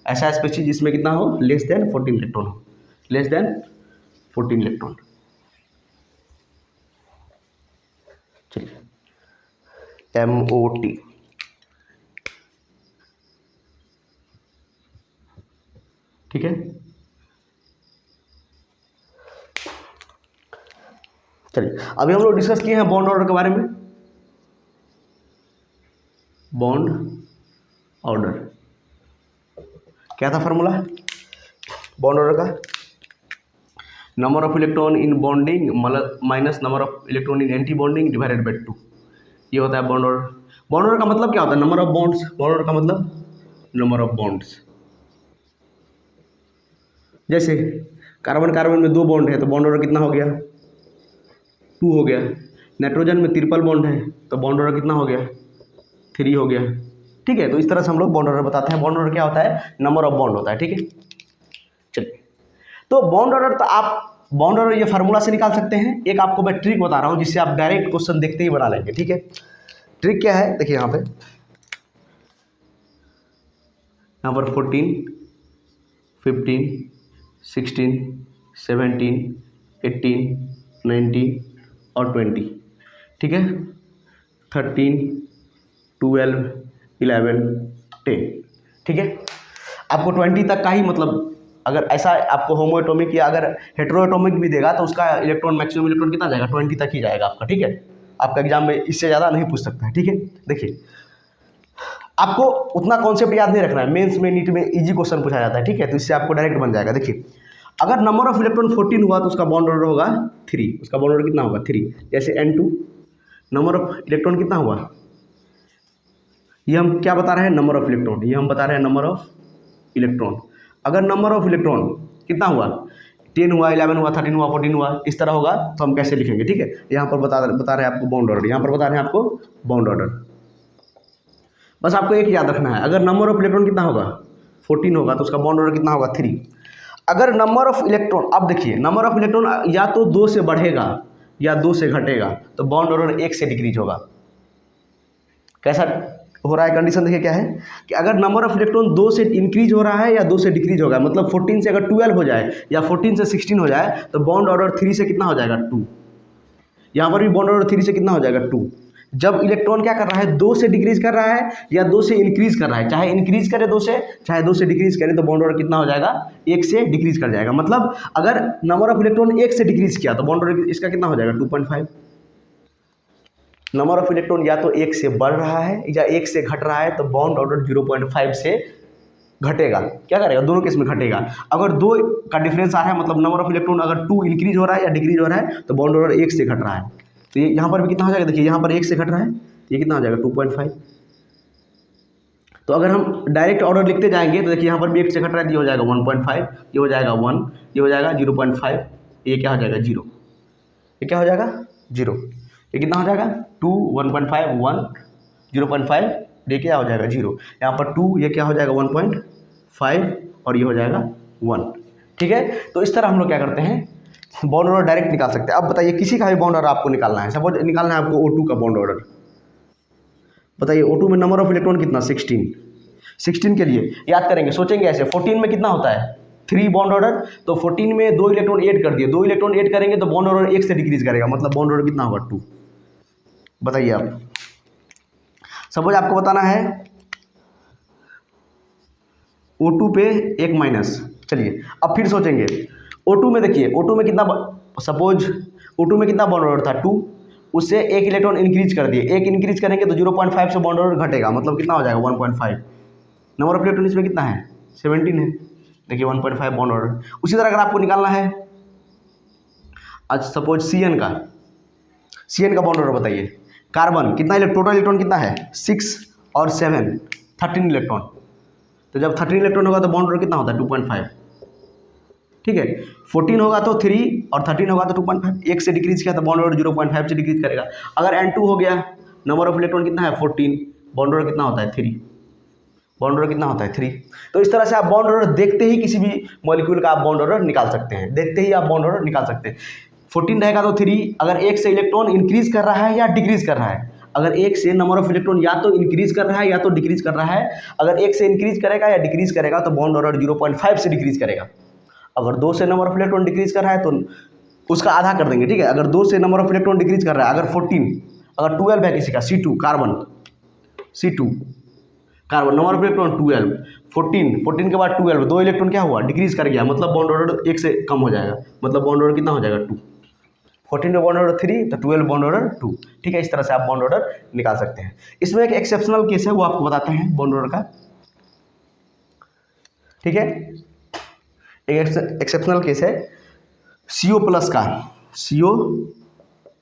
ऐसा स्पेशीज जिसमें कितना हो, लेस देन 14 इलेक्ट्रॉन हो, लेस देन 14 इलेक्ट्रॉन। चलिए MOT, ठीक है। चलिए अभी हम लोग डिस्कस किए हैं बॉन्ड ऑर्डर के बारे में। बॉन्ड ऑर्डर क्या था, फार्मूला बॉन्ड ऑर्डर का, number of electron in bonding minus number of electron in anti bonding divided by 2, ये होता है बॉन्ड ऑर्डर। बॉन्ड ऑर्डर का मतलब क्या होता है? Number of bonds. Bond order का मतलब नंबर ऑफ बॉन्ड्स। जैसे कार्बन कार्बन में 2 बॉन्ड है तो बॉन्ड ऑर्डर कितना हो गया? 2 हो गया। नाइट्रोजन में ट्रिपल बॉन्ड है तो बॉन्ड ऑर्डर कितना हो गया? 3 हो गया। ठीक है, तो इस तरह से हम लोग बॉन्ड ऑर्डर बताते हैं। बॉन्ड ऑर्डर क्या होता है? नंबर ऑफ बॉन्ड होता है। ठीक है, चलिए, तो बॉन्ड ऑर्डर तो आप बॉन्ड ऑर्डर ये फार्मूला से निकाल सकते हैं। एक आपको मैं ट्रिक बता रहा हूँ जिससे आप डायरेक्ट क्वेश्चन देखते ही बना लेंगे। ठीक है, ट्रिक क्या है? देखिए यहाँ पर 14, 15, 16, 17, 18, 19 और 20। ठीक है, 13, 12, 11, 10। ठीक है, आपको 20 तक का ही मतलब, अगर ऐसा आपको होमोएटॉमिक या अगर हेटेरोएटॉमिक भी देगा तो उसका इलेक्ट्रॉन मैक्सिमम इलेक्ट्रॉन कितना जाएगा? 20 तक ही जाएगा आपका। ठीक है, आपका एग्जाम में इससे ज़्यादा नहीं पूछ सकता है। ठीक है, देखिए आपको उतना कॉन्सेप्ट याद नहीं रखना है, मेंस में नीट में इजी क्वेश्चन पूछा जाता है। ठीक है, तो इससे आपको डायरेक्ट बन जाएगा। देखिए अगर नंबर ऑफ इलेक्ट्रॉन 14 हुआ तो उसका बॉन्ड ऑर्डर होगा 3, उसका बॉन्ड ऑर्डर कितना होगा? 3। जैसे N2 नंबर ऑफ इलेक्ट्रॉन कितना हुआ? ये हम क्या बता रहे हैं? Number of electron. ये हम बता रहे हैं नंबर ऑफ इलेक्ट्रॉन। अगर नंबर ऑफ इलेक्ट्रॉन कितना हुआ? 10 हुआ, 11 हुआ, 13 हुआ, 14 हुआ, इस तरह होगा तो हम कैसे लिखेंगे? ठीक है, यहाँ पर बता रहे हैं आपको बॉन्ड ऑर्डर, यहाँ पर बता रहे हैं आपको बॉन्ड ऑर्डर। बस आपको एक याद रखना है, अगर नंबर ऑफ इलेक्ट्रॉन कितना होगा? 14 होगा तो उसका बॉन्ड ऑर्डर कितना होगा? 3। अगर नंबर ऑफ इलेक्ट्रॉन, अब देखिए नंबर ऑफ इलेक्ट्रॉन या तो 2 से बढ़ेगा या 2 से घटेगा तो बॉन्ड ऑर्डर 1 से डिक्रीज होगा। कैसा हो रहा है कंडीशन? देखिए क्या है कि अगर नंबर ऑफ इलेक्ट्रॉन 2 से इंक्रीज हो रहा है या 2 से डिक्रीज होगा, मतलब 14 से अगर 12 हो जाए या 14 से 16 हो जाए तो बॉन्ड ऑर्डर 3 से कितना हो जाएगा? 2। यहाँ पर भी बॉन्ड ऑर्डर 3 से कितना हो जाएगा? 2। जब इलेक्ट्रॉन क्या कर रहा है? 2 से डिक्रीज कर रहा है या 2 से इंक्रीज कर रहा है, चाहे इंक्रीज करे 2 से, चाहे 2 से डिक्रीज करे, तो बॉन्ड ऑर्डर कितना हो जाएगा? 1 से डिक्रीज कर जाएगा। मतलब अगर नंबर ऑफ इलेक्ट्रॉन 1 से डिक्रीज किया तो बॉन्ड ऑर्डर इसका कितना हो जाएगा? 2.5। नंबर ऑफ इलेक्ट्रॉन या तो 1 से बढ़ रहा है या 1 से घट रहा है तो बॉन्ड ऑर्डर 0.5 से घटेगा। क्या करेगा? दोनों केस में घटेगा। अगर 2 का डिफरेंस आ रहा है, मतलब नंबर ऑफ इलेक्ट्रॉन अगर 2 इंक्रीज हो रहा है या डिक्रीज हो रहा है तो बॉन्ड ऑर्डर 1 से घट रहा है। तो ये यहाँ पर भी कितना हो जाएगा? देखिए यहाँ पर 1 से घट रहा है, ये कितना हो जाएगा? 2.5। तो अगर हम डायरेक्ट ऑर्डर लिखते जाएंगे तो देखिए यहाँ पर भी 1 से घट रहा है, ये हो जाएगा 1.5, ये हो जाएगा 1, ये हो जाएगा 0.5, ये क्या हो जाएगा? 0। ये क्या हो जाएगा? 0। ये कितना हो जाएगा? 2, 1.5, 1, 0.5, ये क्या हो जाएगा? 0। यहाँ पर 2, ये क्या हो जाएगा? 1.5 और ये हो जाएगा 1। ठीक है, तो इस तरह हम लोग क्या करते हैं? बॉन्ड ऑर्डर डायरेक्ट निकाल सकते हैं। अब बताइए किसी का भी बॉन्ड ऑर्डर आपको निकालना है, सपोज निकालना है आपको O2 का बॉन्ड ऑर्डर। बताइए O2 में नंबर ऑफ इलेक्ट्रॉन कितना? 16। 16 के लिए याद करेंगे, सोचेंगे ऐसे, 14 में कितना होता है? 3 बॉन्ड ऑर्डर, तो 14 में 2 इलेक्ट्रॉन ऐड कर दिए, 2 इलेक्ट्रॉन ऐड करेंगे तो बॉन्ड ऑर्डर 1 से डिक्रीज करेगा, मतलब बॉन्ड ऑर्डर कितना होगा? 2। बताइए आप, सपोज आपको बताना है O2 पे 1 माइनस। चलिए अब फिर सोचेंगे O2 में, देखिए O2 में कितना, सपोज O2 में कितना बॉन्ड ऑर्डर था? 2, उससे 1 इलेक्ट्रॉन इंक्रीज कर दिए, 1 इंक्रीज करेंगे तो 0.5 से बॉन्ड ऑर्डर घटेगा, मतलब कितना हो जाएगा? 1.5। नंबर ऑफ इलेक्ट्रॉन इसमें कितना है? 17 है। देखिए 1.5 बॉन्ड ऑर्डर। उसी तरह अगर आपको निकालना है आज सपोज CN का बॉन्ड ऑर्डर बताइए। कार्बन कितना टोटल इलेक्ट्रॉन कितना है? 6 और 7, 13 इलेक्ट्रॉन। तो जब 13 इलेक्ट्रॉन होगा तो बॉन्ड ऑर्डर कितना होता है? 2.5। ठीक है, 14 होगा तो 3 और 13 होगा तो 2.5। 1 से डिक्रीज किया तो बॉन्ड ऑर्डर 0.5 से डिक्रीज करेगा। अगर N2 हो गया, नंबर ऑफ इलेक्ट्रॉन कितना है? 14, बॉन्ड ऑर्डर कितना होता है? 3। बॉन्ड ऑर्डर कितना होता है? 3। तो इस तरह से आप बॉन्ड ऑर्डर देखते ही किसी भी मॉलिक्यूल का आप बॉन्ड ऑर्डर निकाल सकते हैं, देखते ही आप बॉन्ड ऑर्डर निकाल सकते हैं। 14 रहेगा तो 3, अगर 1 से इलेक्ट्रॉन इंक्रीज कर रहा है या डिक्रीज कर रहा है, अगर 1 से नंबर ऑफ इलेक्ट्रॉन या तो इंक्रीज कर रहा है या तो डिक्रीज कर रहा है, अगर 1 से इंक्रीज करेगा या डिक्रीज करेगा तो बॉन्ड ऑर्डर 0.5 से डिक्रीज करेगा। अगर 2 से नंबर ऑफ इलेक्ट्रॉन डिक्रीज कर रहा है तो उसका आधा कर देंगे। ठीक है, अगर 2 से नंबर ऑफ इलेक्ट्रॉन डिक्रीज कर रहा है, अगर 14, अगर 12 है किसी का C2 carbon, C2 carbon number of electron 12, 14 के बाद 12, 2 इलेक्ट्रॉन क्या हुआ? डिक्रीज कर गया, मतलब बॉन्ड ऑर्डर 1 से कम हो जाएगा, मतलब बॉन्ड ऑर्डर कितना हो जाएगा? 2। 14 में बॉन्ड ऑर्डर 3 तो 12 बॉन्ड ऑर्डर 2। ठीक है, इस तरह से आप बॉन्ड ऑर्डर निकाल सकते हैं। इसमें एक एक्सेप्शनल केस है, वो आपको बताते हैं बॉन्ड ऑर्डर का। ठीक है, एक एक्सेप्शनल केस है, CO प्लस का, CO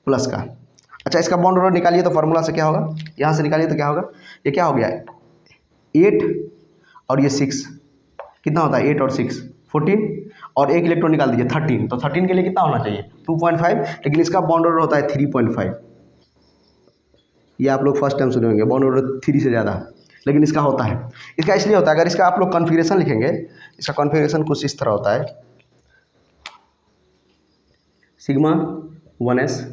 प्लस का। अच्छा, इसका बॉन्ड ऑर्डर निकालिए तो फार्मूला से क्या होगा, यहाँ से निकालिए तो क्या होगा, ये क्या हो गया 8 और ये 6, कितना होता है 8 और 6 14, और एक इलेक्ट्रॉन निकाल दीजिए 13, तो 13 के लिए कितना होना चाहिए 2.5, लेकिन इसका बॉन्ड ऑर्डर होता है 3.5। ये आप लोग फर्स्ट टाइम सुने होंगे, बॉन्ड ऑर्डर 3 से ज़्यादा, लेकिन इसका होता है। इसका इसलिए होता है, अगर इसका आप लोग कॉन्फ़िगरेशन लिखेंगे, इसका कॉन्फ़िगरेशन कुछ इस तरह होता है, sigma 1s,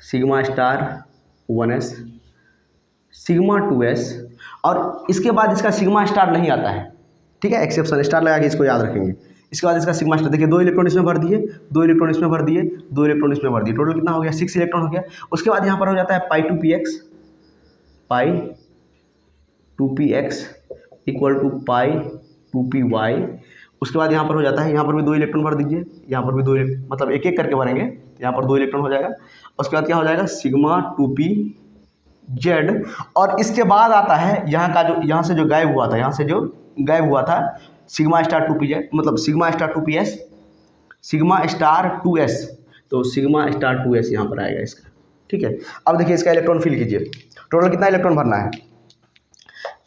sigma star 1s, sigma 2s, और इसके बाद इसका सिग्मा स्टार नहीं आता है, ठीक है, एक्सेप्शन स्टार लगा के इसको याद रखेंगे। इसके बाद इसका सिग्मा स्टार, देखिए 2 इलेक्ट्रॉन इसमें भर दिए, 2 इलेक्ट्रॉन इसमें भर दिए, 2 इलेक्ट्रॉन इसमें भर दिए, टोटल कितना हो गया 6 इलेक्ट्रॉन हो गया। उसके बाद यहाँ पर हो जाता है पाई 2px, pi 2px equal to pi 2py। उसके बाद यहाँ पर हो जाता है, यहाँ पर भी 2 इलेक्ट्रॉन भर दीजिए, यहाँ पर भी 2 मतलब एक एक करके भरेंगे, यहाँ पर 2 इलेक्ट्रॉन हो जाएगा। उसके बाद क्या हो जाएगा सिग्मा 2pz, और इसके बाद आता है यहाँ का जो, यहाँ से जो गायब हुआ था, यहाँ से जो गायब हुआ था सिग्मा स्टार 2pz, मतलब sigma star 2ps, sigma star 2s, तो सिग्मा स्टार 2s यहाँ पर आएगा इसका, ठीक है। अब देखिए इसका इलेक्ट्रॉन फिल कीजिए, टोटल कितना इलेक्ट्रॉन भरना है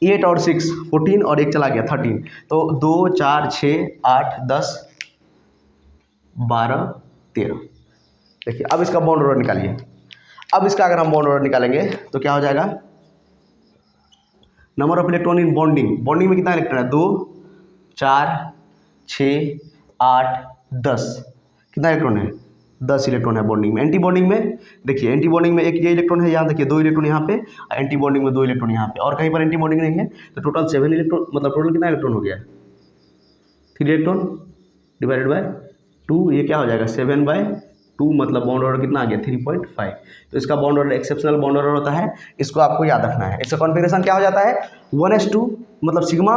8 और 6 14, और एक चला गया 13, तो 2 4 6 8 10 12 13। देखिए अब इसका बॉन्ड ऑर्डर निकालिए। अब इसका अगर हम बॉन्ड ऑर्डर निकालेंगे तो क्या हो जाएगा, number of electron in bonding, bonding में कितना इलेक्ट्रॉन है 2 4 6 8 10, कितना इलेक्ट्रॉन है 10 इलेक्ट्रॉन है बॉन्डिंग में। एंटी बॉन्डिंग में देखिए, एंटी बॉन्डिंग में एक ये इलेक्ट्रॉन है, यहाँ देखिए 2 इलेक्ट्रॉन यहाँ पे, एंटी बॉन्डिंग में 2 इलेक्ट्रॉन यहाँ पे, और कहीं पर एंटी बॉन्डिंग नहीं है, तो टोटल 7 इलेक्ट्रॉन, मतलब टोटल कितना इलेक्ट्रॉन हो गया 3 इलेक्ट्रॉन डिवाइडेड बाय 2, ये क्या हो जाएगा 7/2, मतलब बॉन्ड ऑर्डर कितना आ गया 3.5। तो इसका bond order exceptional bond order होता है, इसको आपको याद रखना है। इसका कॉन्फ़िगरेशन क्या हो जाता है 1s2, मतलब sigma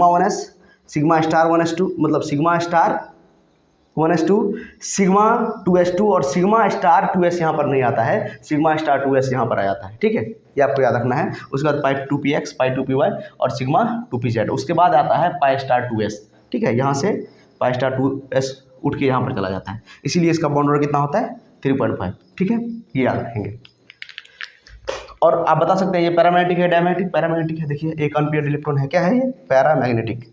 1s, sigma star 1s2, मतलब sigma star 1s2, sigma 2s2, और सिग्मा स्टार 2s यहाँ पर नहीं आता है, सिग्मा स्टार 2s यहाँ पर आ जाता है, ठीक है, ये आपको याद रखना है। उसके बाद पाई 2px, पाई 2py और सिग्मा 2pz, उसके बाद आता है पाई स्टार 2s, ठीक है, यहाँ से पाई स्टार 2s उठ के यहाँ पर चला जाता है, इसीलिए इसका बॉन्ड ऑर्डर कितना होता है 3.5, ठीक है, ये याद रखेंगे। और आप बता सकते हैं ये पैरामैग्नेटिक है डायमैग्नेटिक, पैरामैग्नेटिक है, देखिए एक अनपेयर्ड इलेक्ट्रॉन है, क्या है ये पैरामैग्नेटिक,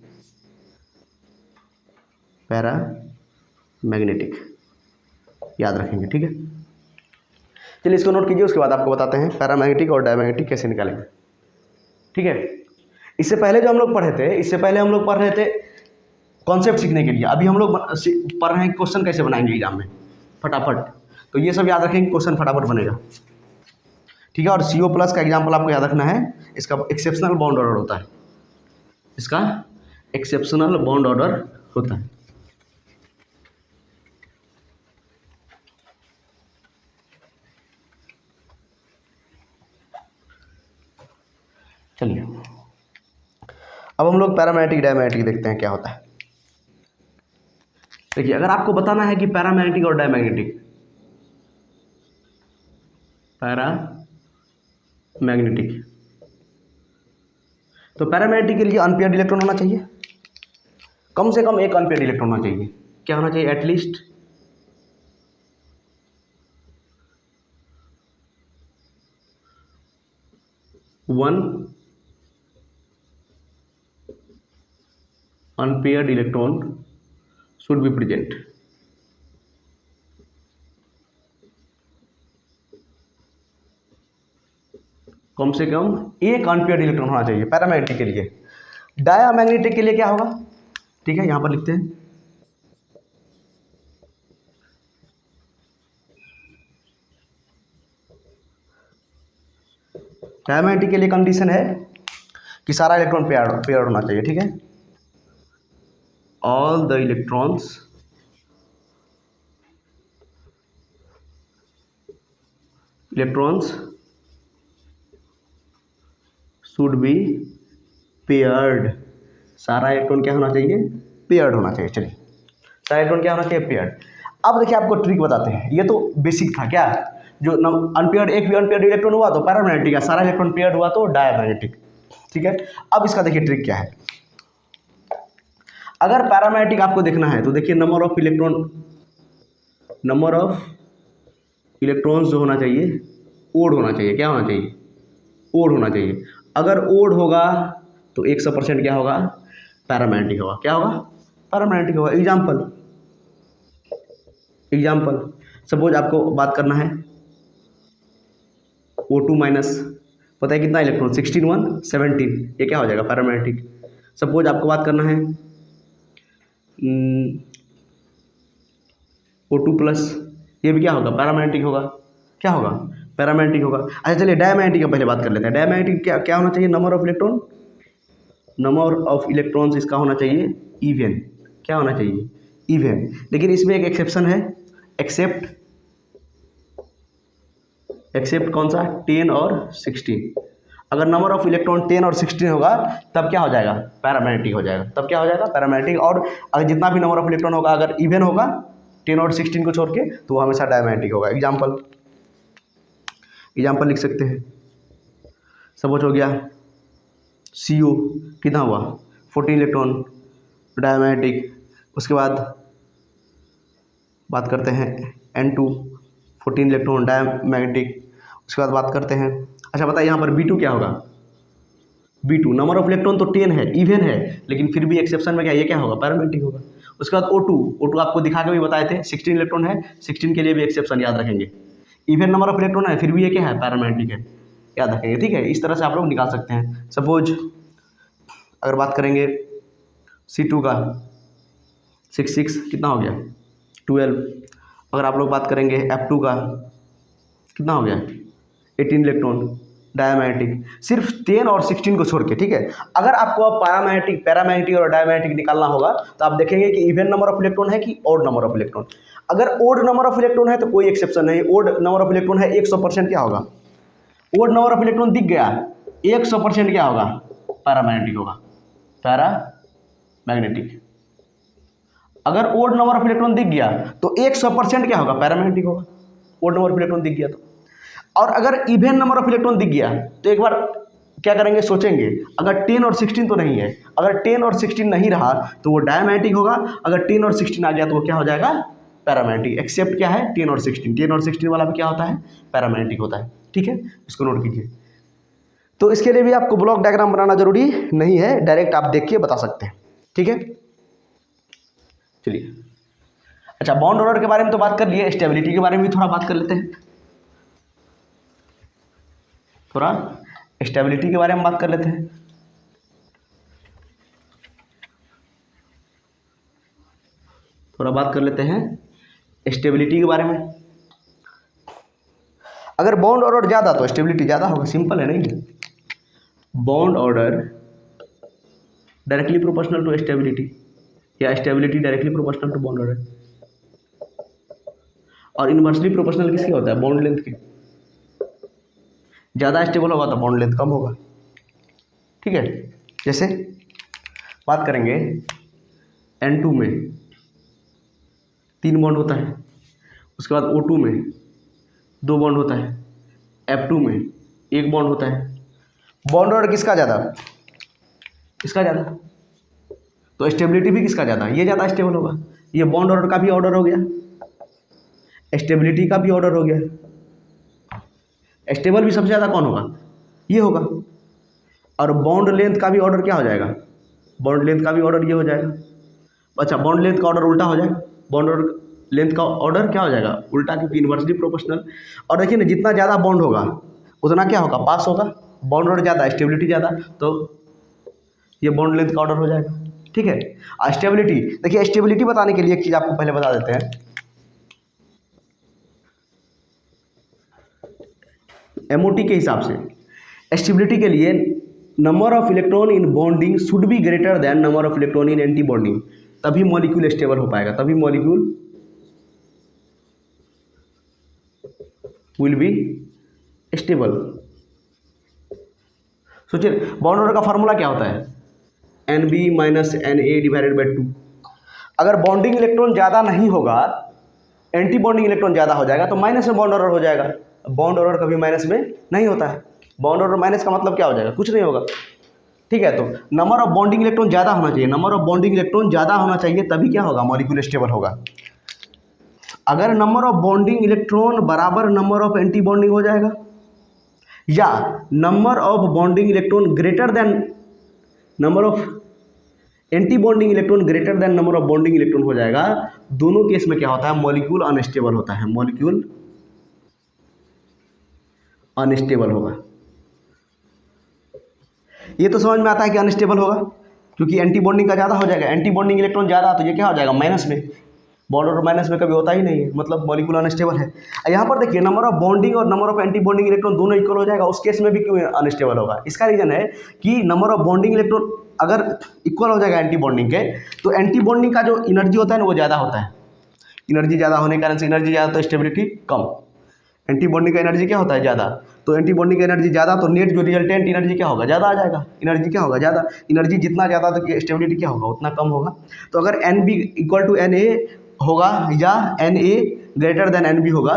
पैरामैग्नेटिक याद रखेंगे, ठीक है। चलिए इसको नोट कीजिए, उसके बाद आपको बताते हैं पैरामैग्नेटिक और डायमैग्नेटिक कैसे निकालेंगे, ठीक है। इससे पहले जो हम लोग पढ़े थे, इससे पहले हम लोग पढ़ रहे थे कॉन्सेप्ट सीखने के लिए, अभी हम लोग पढ़ रहे हैं क्वेश्चन कैसे बनाएंगे एग्जाम में फटाफट, तो ये सब याद रखेंगे, क्वेश्चन फटाफट बनेगा, ठीक है। और CO प्लस का एग्जाम्पल आपको याद रखना है, इसका एक्सेप्शनल बॉन्ड ऑर्डर होता है, इसका एक्सेप्शनल बॉन्ड ऑर्डर होता है। चलिए अब हम लोग पैरामैग्नेटिक डायमैग्नेटिक देखते हैं क्या होता है। देखिए अगर आपको बताना है कि पैरामैग्नेटिक और डायमैग्नेटिक, पैरामैग्नेटिक, तो पैरामैग्नेटिक के लिए अनपेयर्ड इलेक्ट्रॉन होना चाहिए, कम से कम एक अनपेयर्ड इलेक्ट्रॉन होना चाहिए, क्या होना चाहिए at least one unpaired electron should be present, कम से कम एक अनपेयर्ड इलेक्ट्रॉन होना चाहिए पैरामैग्नेटिक के लिए। डायमैग्नेटिक के लिए क्या होगा, ठीक है, यहां पर लिखते हैं डायमैग्नेटिक के लिए कंडीशन है कि सारा इलेक्ट्रॉन पेयर्ड होना चाहिए, ठीक है, all the electrons should be paired, सारा इलेक्ट्रॉन क्या होना चाहिए पेयर्ड होना चाहिए। चलिए सारा इलेक्ट्रॉन क्या होना चाहिए पेयर्ड। अब देखिए आपको ट्रिक बताते हैं, ये तो बेसिक था क्या, जो अनपेयर्ड एक भी अनपेयर्ड इलेक्ट्रॉन हुआ तो पैरामैग्नेटिक है, सारा इलेक्ट्रॉन पेयर्ड हुआ तो डायमैग्नेटिक, ठीक है। अब इसका देखिए ट्रिक क्या है, अगर पैरामैग्नेटिक आपको देखना है तो देखिए number of electron number of electrons जो होना चाहिए ओड होना चाहिए। क्या होना चाहिए? ओड होना चाहिए। अगर ओड होगा तो 100% क्या होगा? पैरामैग्नेटिक होगा। क्या होगा? पैरामैग्नेटिक होगा। एग्जाम्पल सपोज आपको बात करना है O2 माइनस, पता है कितना इलेक्ट्रॉन? 16 1 17, ये क्या हो जाएगा? पैरामैग्नेटिक। सपोज आपको बात करना है O2 प्लस, ये भी क्या होगा? पैरामैग्नेटिक होगा। क्या होगा? पैरामैग्नेटिक होगा। अच्छा चलिए डायमैग्नेटिक का पहले बात कर लेते हैं। डायमैग्नेटिक क्या क्या होना चाहिए? Number of electron, number of electrons इसका होना चाहिए इवन। क्या होना चाहिए? इवन। लेकिन इसमें एक एक्सेप्शन है, एक्सेप्ट कौन सा? 10 और 16। अगर नंबर ऑफ इलेक्ट्रॉन 10 और 16 होगा तब क्या हो जाएगा? पैरामैग्नेटिक हो जाएगा। तब क्या हो जाएगा? पैरामैग्नेटिक। और अगर जितना भी नंबर ऑफ इलेक्ट्रॉन होगा अगर इवन होगा 10 और 16 को छोड़ के तो वो हमेशा डायमैग्नेटिक होगा। एग्जाम्पल लिख सकते हैं। सपोज हो गया CO, कितना हुआ? 14 इलेक्ट्रॉन, डायमैग्नेटिक। उसके बाद बात करते हैं N2, 14 इलेक्ट्रॉन, डायमैग्नेटिक। उसके बाद बात करते हैं, अच्छा बताइए यहाँ पर B2 क्या होगा? B2 नंबर ऑफ इलेक्ट्रॉन तो 10 है, इवन है, लेकिन फिर भी एक्सेप्शन में क्या, ये क्या होगा? पैरामैग्नेटिक होगा। उसके बाद O2 आपको दिखा के भी बताए थे 16 इलेक्ट्रॉन है, 16 के लिए भी एक्सेप्शन याद रखेंगे। इवन नंबर ऑफ इलेक्ट्रॉन है फिर भी ये क्या है? पैरामैग्नेटिक है, याद रखेंगे। ठीक है, इस तरह से आप लोग निकाल सकते हैं। सपोज अगर बात करेंगे C2 का 6 कितना हो गया? 12। अगर आप लोग बात करेंगे F2 का कितना हो गया? 18 इलेक्ट्रॉन, डायमैग्नेटिक। सिर्फ 10 और 16 को छोड़ के। ठीक है, अगर आपको अब पैरामैग्नेटिक और डायमैग्नेटिक निकालना होगा तो आप देखेंगे कि इवन नंबर ऑफ इलेक्ट्रॉन है कि ओड नंबर ऑफ इलेक्ट्रॉन। अगर ओड नंबर ऑफ इलेक्ट्रॉन है तो कोई एक्सेप्शन नहीं। ओड नंबर ऑफ इलेक्ट्रॉन है 100% क्या होगा? ओड नंबर ऑफ इलेक्ट्रॉन दिख गया 100% क्या होगा? पैरामैग्नेटिक होगा। पैरामैग्नेटिक। अगर ओड नंबर ऑफ इलेक्ट्रॉन दिख गया तो 100% क्या होगा? पैरामैग्नेटिक होगा। ओड नंबर ऑफ इलेक्ट्रॉन दिख गया तो। और अगर इवन नंबर ऑफ इलेक्ट्रॉन दिख गया तो एक बार क्या करेंगे? सोचेंगे अगर 10 और 16 तो नहीं है, अगर 10 और 16 नहीं रहा तो वो डायमैग्नेटिक होगा। अगर 10 और 16 आ गया तो वो क्या हो जाएगा? पैरामैग्नेटिक। एक्सेप्ट क्या है? 10 और 16। 10 और 16 वाला भी क्या होता है? पैरामैग्नेटिक होता है। ठीक है, इसको नोट कीजिए। तो इसके लिए भी आपको ब्लॉक डायग्राम बनाना जरूरी नहीं है, डायरेक्ट आप देख के बता सकते हैं। ठीक है, चलिए। अच्छा, बॉन्ड ऑर्डर के बारे में तो बात कर लिए, स्टेबिलिटी के बारे में भी थोड़ा बात कर लेते हैं। थोड़ा स्टेबिलिटी के बारे में बात कर लेते हैं। स्टेबिलिटी के बारे में। अगर बॉन्ड ऑर्डर ज़्यादा तो स्टेबिलिटी ज़्यादा होगा। सिंपल है, नहीं? Bond order directly proportional to stability, या stability directly proportional to bond order. और इनवर्सली प्रोपोर्शनल किसके होता है? बॉन्ड लेंथ के। ज़्यादा स्टेबल होगा तो बॉन्ड लेंथ कम होगा। ठीक है, जैसे बात करेंगे N2 में 3 बॉन्ड होता है, उसके बाद O2 में 2 बॉन्ड होता है, F2 में 1 बॉन्ड होता है। बॉन्ड ऑर्डर किसका ज़्यादा? इसका ज़्यादा। तो स्टेबिलिटी भी किसका ज़्यादा? ये ज़्यादा स्टेबल होगा। ये बॉन्ड ऑर्डर का भी ऑर्डर हो गया, स्टेबिलिटी का भी ऑर्डर हो गया। स्टेबल भी सबसे ज़्यादा कौन होगा? ये होगा। और बॉन्ड लेंथ का भी ऑर्डर क्या हो जाएगा? बॉन्ड लेंथ का भी ऑर्डर ये हो जाएगा। अच्छा, बॉन्ड लेंथ का ऑर्डर उल्टा हो जाएगा। बॉन्ड ऑर्डर लेंथ का ऑर्डर क्या हो जाएगा? उल्टा, क्योंकि इन्वर्सली प्रोपोर्शनल। और देखिए ना, जितना ज़्यादा बॉन्ड होगा उतना क्या होगा? पास होगा। बॉन्ड ऑर्डर ज़्यादा, स्टेबिलिटी ज़्यादा, तो ये बॉन्ड लेंथ का ऑर्डर हो जाएगा। ठीक है, स्टेबिलिटी देखिए, स्टेबिलिटी बताने के लिए एक चीज़ आपको पहले बता देते हैं। MOT के हिसाब से स्टेबिलिटी के लिए number of electron in bonding should be greater than number of electron in anti bonding, तभी मॉलिक्यूल स्टेबल हो पाएगा, तभी मॉलिक्यूल विल बी स्टेबल। सोचिए, बॉन्ड ऑर्डर का फार्मूला क्या होता है? NB minus NA divided by 2। अगर बॉन्डिंग इलेक्ट्रॉन ज़्यादा नहीं होगा, एंटी बॉन्डिंग इलेक्ट्रॉन ज़्यादा हो जाएगा तो माइनस में बॉन्ड ऑर्डर हो जाएगा। बॉन्ड ऑर्डर कभी माइनस में नहीं होता है। बॉन्ड ऑर्डर माइनस का मतलब क्या हो जाएगा? कुछ नहीं होगा। ठीक है, तो नंबर ऑफ बॉन्डिंग इलेक्ट्रॉन ज़्यादा होना चाहिए, नंबर ऑफ बॉन्डिंग इलेक्ट्रॉन ज़्यादा होना चाहिए, तभी क्या होगा? मॉलिक्यूल स्टेबल होगा। अगर नंबर ऑफ बॉन्डिंग इलेक्ट्रॉन बराबर नंबर ऑफ एंटी बॉन्डिंग हो जाएगा, या number of bonding electron greater than number of anti bonding electron greater than number of bonding electron हो जाएगा, दोनों केस में क्या होता है, मॉलिक्यूल अनस्टेबल होता है, मॉलिक्यूल अनस्टेबल होगा। ये तो समझ में आता है कि अनस्टेबल होगा, क्योंकि एंटी बॉन्डिंग का ज़्यादा हो जाएगा, एंटी बॉन्डिंग इलेक्ट्रॉन ज़्यादा, तो ये क्या हो जाएगा, माइनस में। बॉन्ड और माइनस में कभी होता ही नहीं है, मतलब मॉलिक्यूल अनस्टेबल है। यहाँ पर देखिए नंबर ऑफ बॉन्डिंग और number of anti bonding electron दोनों इक्वल हो जाएगा, उस केस में भी क्यों अनस्टेबल होगा, इसका रीजन है कि नंबर ऑफ बॉन्डिंग इलेक्ट्रॉन अगर इक्वल हो जाएगा एंटी बॉन्डिंग के, तो एंटी बॉन्डिंग का जो एनर्जी होता है ना वो ज़्यादा होता है। एनर्जी ज़्यादा होने के कारण से, एनर्जी ज़्यादा तो स्टेबिलिटी कम। एंटी बॉन्डिंग का एनर्जी क्या होता है, ज़्यादा, तो एंटी बॉन्डिंग का एनर्जी ज़्यादा, तो नेट जो रिजल्टेंट एनर्जी क्या होगा, ज़्यादा आ जाएगा। एनर्जी क्या होगा, ज़्यादा। एनर्जी जितना ज़्यादा तो स्टेबिलिटी क्या होगा, उतना कम होगा। तो अगर N B equal to N A होगा या N A greater than N B होगा,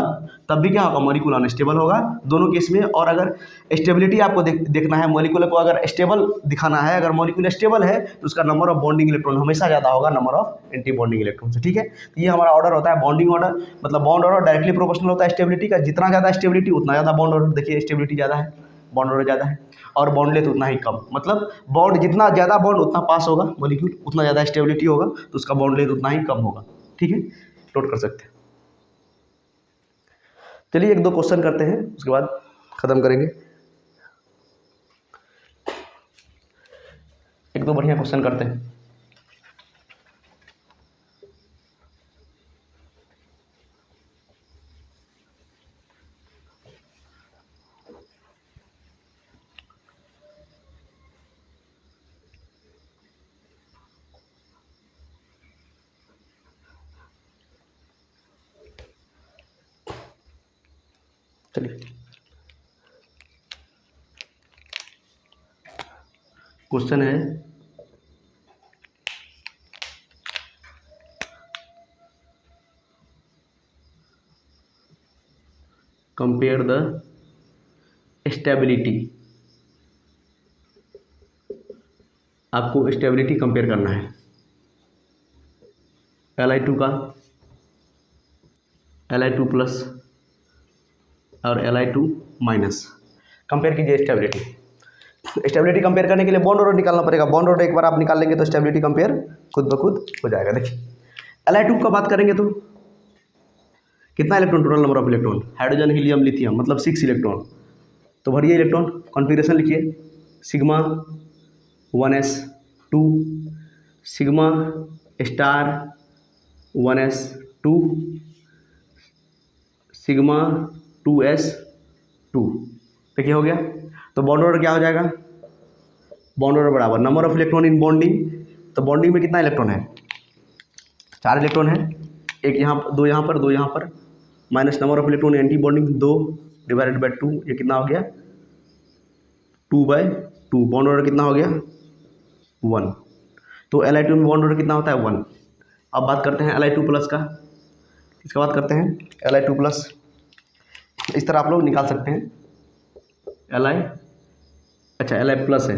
तब भी क्या होगा, मॉलिक्यूल अनस्टेबल होगा दोनों केस में। और अगर स्टेबिलिटी आपको देखना है, मॉलिक्यूल को अगर स्टेबल दिखाना है, अगर मॉलिक्यूल स्टेबल है तो उसका नंबर ऑफ बॉन्डिंग इलेक्ट्रॉन हमेशा ज़्यादा होगा number of anti bonding electron से, ठीक है। तो ये हमारा ऑर्डर होता है बॉन्डिंग ऑर्डर, मतलब बॉन्ड ऑर्डर डायरेक्टली प्रोपोर्शनल होता है स्टेबिलिटी का, जितना ज़्यादा स्टेबिलिटी उतना ज़्यादा बॉन्ड ऑर्डर। देखिए स्टेबिलिटी ज़्यादा है, बॉन्ड ऑर्डर ज़्यादा है, और बॉन्ड लेंथ उतना ही कम, मतलब बॉन्ड जितना ज़्यादा बॉन्ड उतना पास होगा मॉलिक्यूल, उतना ज़्यादा स्टेबिलिटी होगा, तो उसका बॉन्ड लेंथ उतना ही कम होगा, ठीक है, नोट कर सकते हैं। चलिए एक दो क्वेश्चन करते हैं, उसके बाद खत्म करेंगे। एक दो बढ़िया क्वेश्चन करते हैं। चलिए क्वेश्चन है, कंपेयर द स्टेबिलिटी। आपको स्टेबिलिटी कंपेयर करना है Li2 का, Li2 प्लस और Li2 माइनस, कंपेयर कीजिए स्टेबिलिटी। स्टेबिलिटी कंपेयर करने के लिए बॉन्ड ऑर्डर निकालना पड़ेगा, बॉन्ड ऑर्डर एक बार आप निकाल लेंगे तो स्टेबिलिटी कंपेयर खुद ब खुद हो जाएगा। देखिए Li2 का बात करेंगे तो कितना electron, total number of electron, hydrogen helium lithium, मतलब 6 इलेक्ट्रॉन। तो भरिए इलेक्ट्रॉन, कॉन्फ़िगरेशन लिखिए, sigma 1s2, sigma star 1s2, sigma 2s2। देखिए हो गया। तो बॉन्ड ऑर्डर क्या हो जाएगा, बॉन्ड ऑर्डर बराबर number of electron in bonding. तो बॉन्डिंग में कितना इलेक्ट्रॉन है, 4 इलेक्ट्रॉन है, एक यहाँ, दो यहाँ पर, दो यहाँ पर, minus number of electron anti bonding 2 divided by 2, ये कितना हो गया, 2/2। बॉन्ड ऑर्डर कितना हो गया, 1। तो Li2 में बॉन्ड ऑर्डर कितना होता है, 1। अब बात करते हैं Li2 प्लस का, इसका बात करते हैं Li2 प्लस। इस तरह आप लोग निकाल सकते हैं Li, अच्छा Li प्लस है,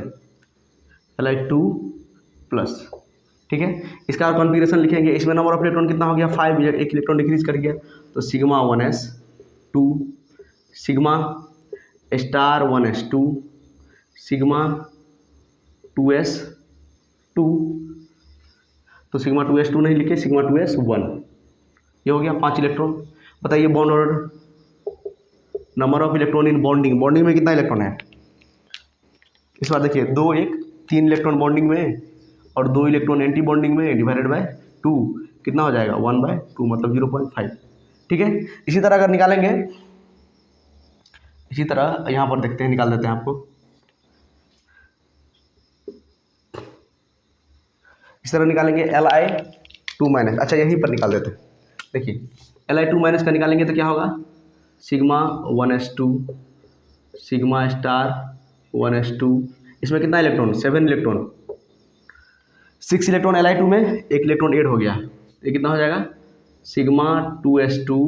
Li2 प्लस, ठीक है। इसका कॉन्फ़िगरेशन लिखेंगे, इसमें नंबर ऑफ इलेक्ट्रॉन कितना हो गया, 5, एक इलेक्ट्रॉन डिक्रीज कर गया, तो sigma 1s2, sigma star 1s2, sigma 2s2, तो सिग्मा 2s2 नहीं लिखे, सिग्मा 2s1, ये हो गया 5 इलेक्ट्रॉन। बताइए bond order, number of electron in bonding, bonding में कितना इलेक्ट्रॉन है, इस बार देखिए 2 1 3 इलेक्ट्रॉन बॉन्डिंग में और 2 इलेक्ट्रॉन एंटी बॉन्डिंग में, डिवाइडेड बाय 2 कितना हो जाएगा, 1/2, मतलब 0.5, ठीक है। इसी तरह अगर निकालेंगे, इसी तरह यहाँ पर देखते हैं, निकाल देते हैं आपको, इस तरह निकालेंगे Li2 माइनस, अच्छा यहीं पर निकाल देते हैं। देखिए Li2 माइनस का निकालेंगे तो क्या होगा, sigma 1s2, sigma star 1s2, इसमें कितना इलेक्ट्रॉन, 7 इलेक्ट्रॉन, 6 इलेक्ट्रॉन Li2 में, एक इलेक्ट्रॉन ऐड हो गया, ये कितना हो जाएगा, सिग्मा 2s2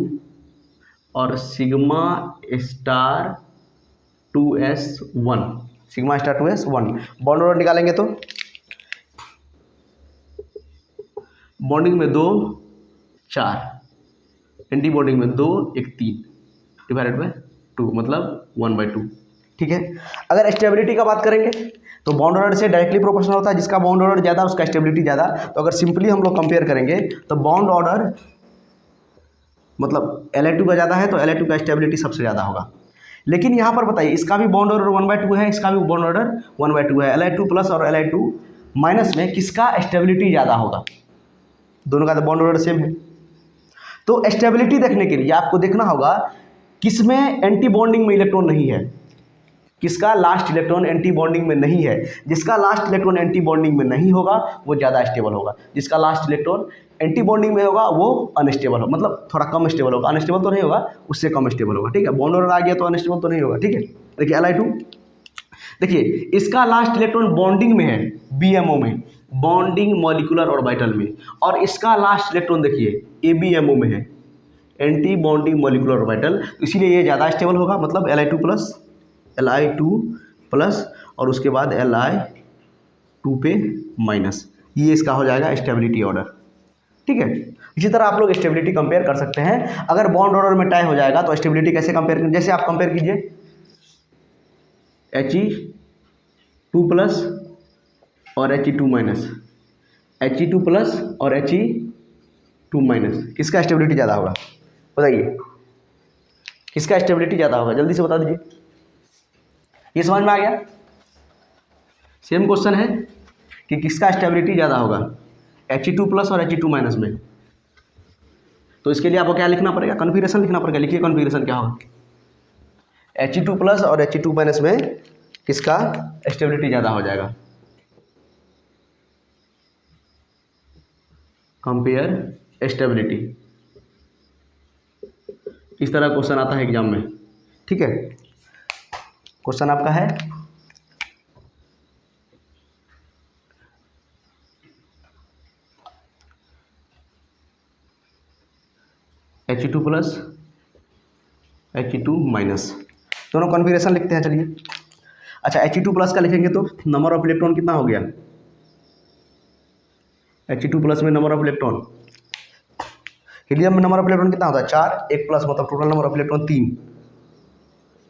और sigma star 2s1, sigma star 2s1। Bond order निकालेंगे तो बॉन्डिंग में 2 4, एंटी बॉन्डिंग में 2 1 3 डिवाइडेड बाय 2 मतलब 1/2। ठीक है। अगर स्टेबिलिटी का बात करेंगे तो बॉन्ड ऑर्डर से डायरेक्टली प्रोपोर्शनल होता है, जिसका बॉन्ड ऑर्डर ज़्यादा उसका स्टेबिलिटी ज़्यादा। तो अगर सिंपली हम लोग कंपेयर करेंगे तो बॉन्ड ऑर्डर मतलब Li2 का ज़्यादा है तो Li2 का स्टेबिलिटी सबसे ज़्यादा होगा। लेकिन यहाँ पर बताइए इसका भी बॉन्ड ऑर्डर 1/2 है, इसका भी बॉन्ड ऑर्डर 1/2 है। Li2 प्लस और Li2 माइनस में किसका स्टेबिलिटी ज़्यादा होगा? दोनों का तो बॉन्ड ऑर्डर सेम है। तो स्टेबिलिटी देखने के लिए आपको देखना होगा किसमें एंटी बॉन्डिंग में इलेक्ट्रॉन नहीं है, किसका लास्ट इलेक्ट्रॉन एंटी बॉन्डिंग में नहीं है। जिसका लास्ट इलेक्ट्रॉन एंटी बॉन्डिंग में नहीं होगा वो ज़्यादा स्टेबल होगा, जिसका लास्ट इलेक्ट्रॉन एंटी बॉन्डिंग में होगा वो अनस्टेबल होगा, मतलब थोड़ा कम स्टेबल होगा। अनस्टेबल तो नहीं होगा, उससे कम स्टेबल होगा। ठीक है, बॉन्ड ऑर्डर आ गया तो अनस्टेबल तो नहीं होगा। ठीक है, देखिए Li2, देखिए इसका लास्ट इलेक्ट्रॉन बॉन्डिंग में है, BMO में, बॉन्डिंग मॉलिक्यूलर ऑर्बिटल में, और इसका लास्ट इलेक्ट्रॉन देखिए ABMO में है, एंटी बॉन्डिंग मॉलिक्यूलर ऑर्बिटल। इसीलिए ये ज़्यादा स्टेबल होगा, मतलब Li2 प्लस और उसके बाद Li2 पे माइनस, ये इसका हो जाएगा स्टेबिलिटी ऑर्डर। ठीक है, इसी तरह आप लोग स्टेबिलिटी कंपेयर कर सकते हैं। अगर बॉन्ड ऑर्डर में टाई हो जाएगा तो स्टेबिलिटी कैसे कंपेयर करें? जैसे आप कंपेयर कीजिए He2 प्लस और He2 माइनस, He2 प्लस और He2 माइनस, किसका स्टेबिलिटी ज़्यादा होगा बताइए? किसका स्टेबिलिटी ज़्यादा होगा, जल्दी से बता दीजिए। ये समझ में आ गया? सेम क्वेश्चन है कि किसका स्टेबिलिटी ज़्यादा होगा, He2 प्लस और He2 माइनस में। तो इसके लिए आपको क्या लिखना पड़ेगा? कॉन्फिगरेशन लिखना पड़ेगा। लिखिए कॉन्फिगरेशन क्या होगा। He2 प्लस और He2 माइनस में किसका स्टेबिलिटी ज़्यादा हो जाएगा? Compare stability. इस तरह क्वेश्चन आता है एग्जाम में। ठीक है, क्वेश्चन आपका है He2 प्लस He2 माइनस, दोनों कॉन्फिगरेशन लिखते हैं। चलिए, अच्छा He2 प्लस का लिखेंगे तो नंबर ऑफ इलेक्ट्रॉन कितना हो गया? He2 प्लस में नंबर ऑफ इलेक्ट्रॉन, हीलियम में नंबर ऑफ इलेक्ट्रॉन कितना होता है? 4, 1 प्लस मतलब टोटल नंबर ऑफ इलेक्ट्रॉन 3।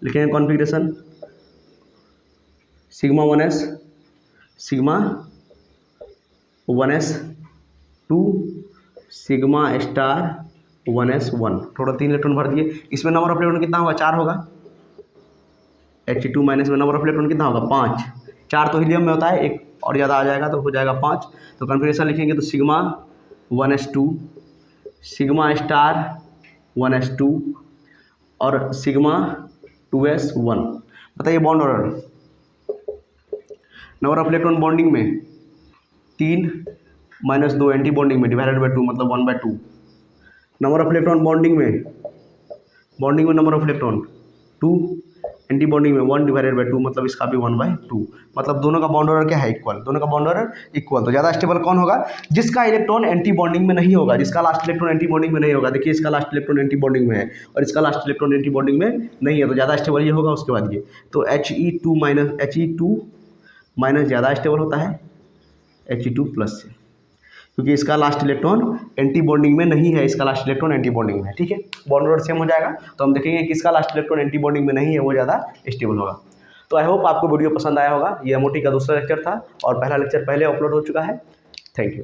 लिखेंगे configuration sigma 1s, sigma 1s 2, sigma star 1s 1, total 3 electron भर दिए। इसमें नंबर ऑफ इलेक्ट्रॉन कितना होगा? 4 होगा। He2 माइनस में नंबर ऑफ इलेक्ट्रॉन कितना होगा? 5। 4 तो हीलियम में होता है, एक और ज़्यादा आ जाएगा तो हो जाएगा 5। तो कॉन्फिगरेशन लिखेंगे तो sigma 1s2, sigma star 1s2 और सिग्मा 2s1। बताइए bond order. Number of electron bonding में 3 माइनस 2 एंटी बॉन्डिंग में डिवाइडेड बाय 2 मतलब 1/2। नंबर ऑफ इलेक्ट्रॉन बॉन्डिंग में number of electron 2, anti bonding में 1 डिवाइडेड बाय 2 मतलब इसका भी 1/2। मतलब दोनों का बॉन्ड ऑर्डर क्या है? इक्वल। दोनों का बॉन्ड ऑर्डर इक्वल। तो ज़्यादा स्टेबल कौन होगा? जिसका इलेक्ट्रॉन एंटी बॉन्डिंग में नहीं होगा, जिसका लास्ट इलेक्ट्रॉन एंटी बॉन्डिंग में नहीं होगा। देखिए इसका लास्ट इलेक्ट्रॉन एंटी बॉन्डिंग में है और इसका लास्ट इलेक्ट्रॉन एंटी बॉन्डिंग में नहीं है, तो ज़्यादा स्टेबल ये होगा। उसके बाद ये तो He2 माइनस ज़्यादा स्टेबल होता है He2 प्लस से, क्योंकि इसका लास्ट इलेक्ट्रॉन एंटी बॉन्डिंग में नहीं है, इसका लास्ट इलेक्ट्रॉन एंटी बॉन्डिंग में है। ठीक है, बॉन्ड ऑर्डर सेम हो जाएगा। तो हम देखेंगे कि इसका लास्ट इलेक्ट्रॉन एंटी बॉन्डिंग में नहीं है, वो ज़्यादा स्टेबल होगा। तो आई होप आपको वीडियो पसंद आया होगा। ये MOT का दूसरा लेक्चर था और पहला लेक्चर पहले अपलोड हो चुका है। Thank you.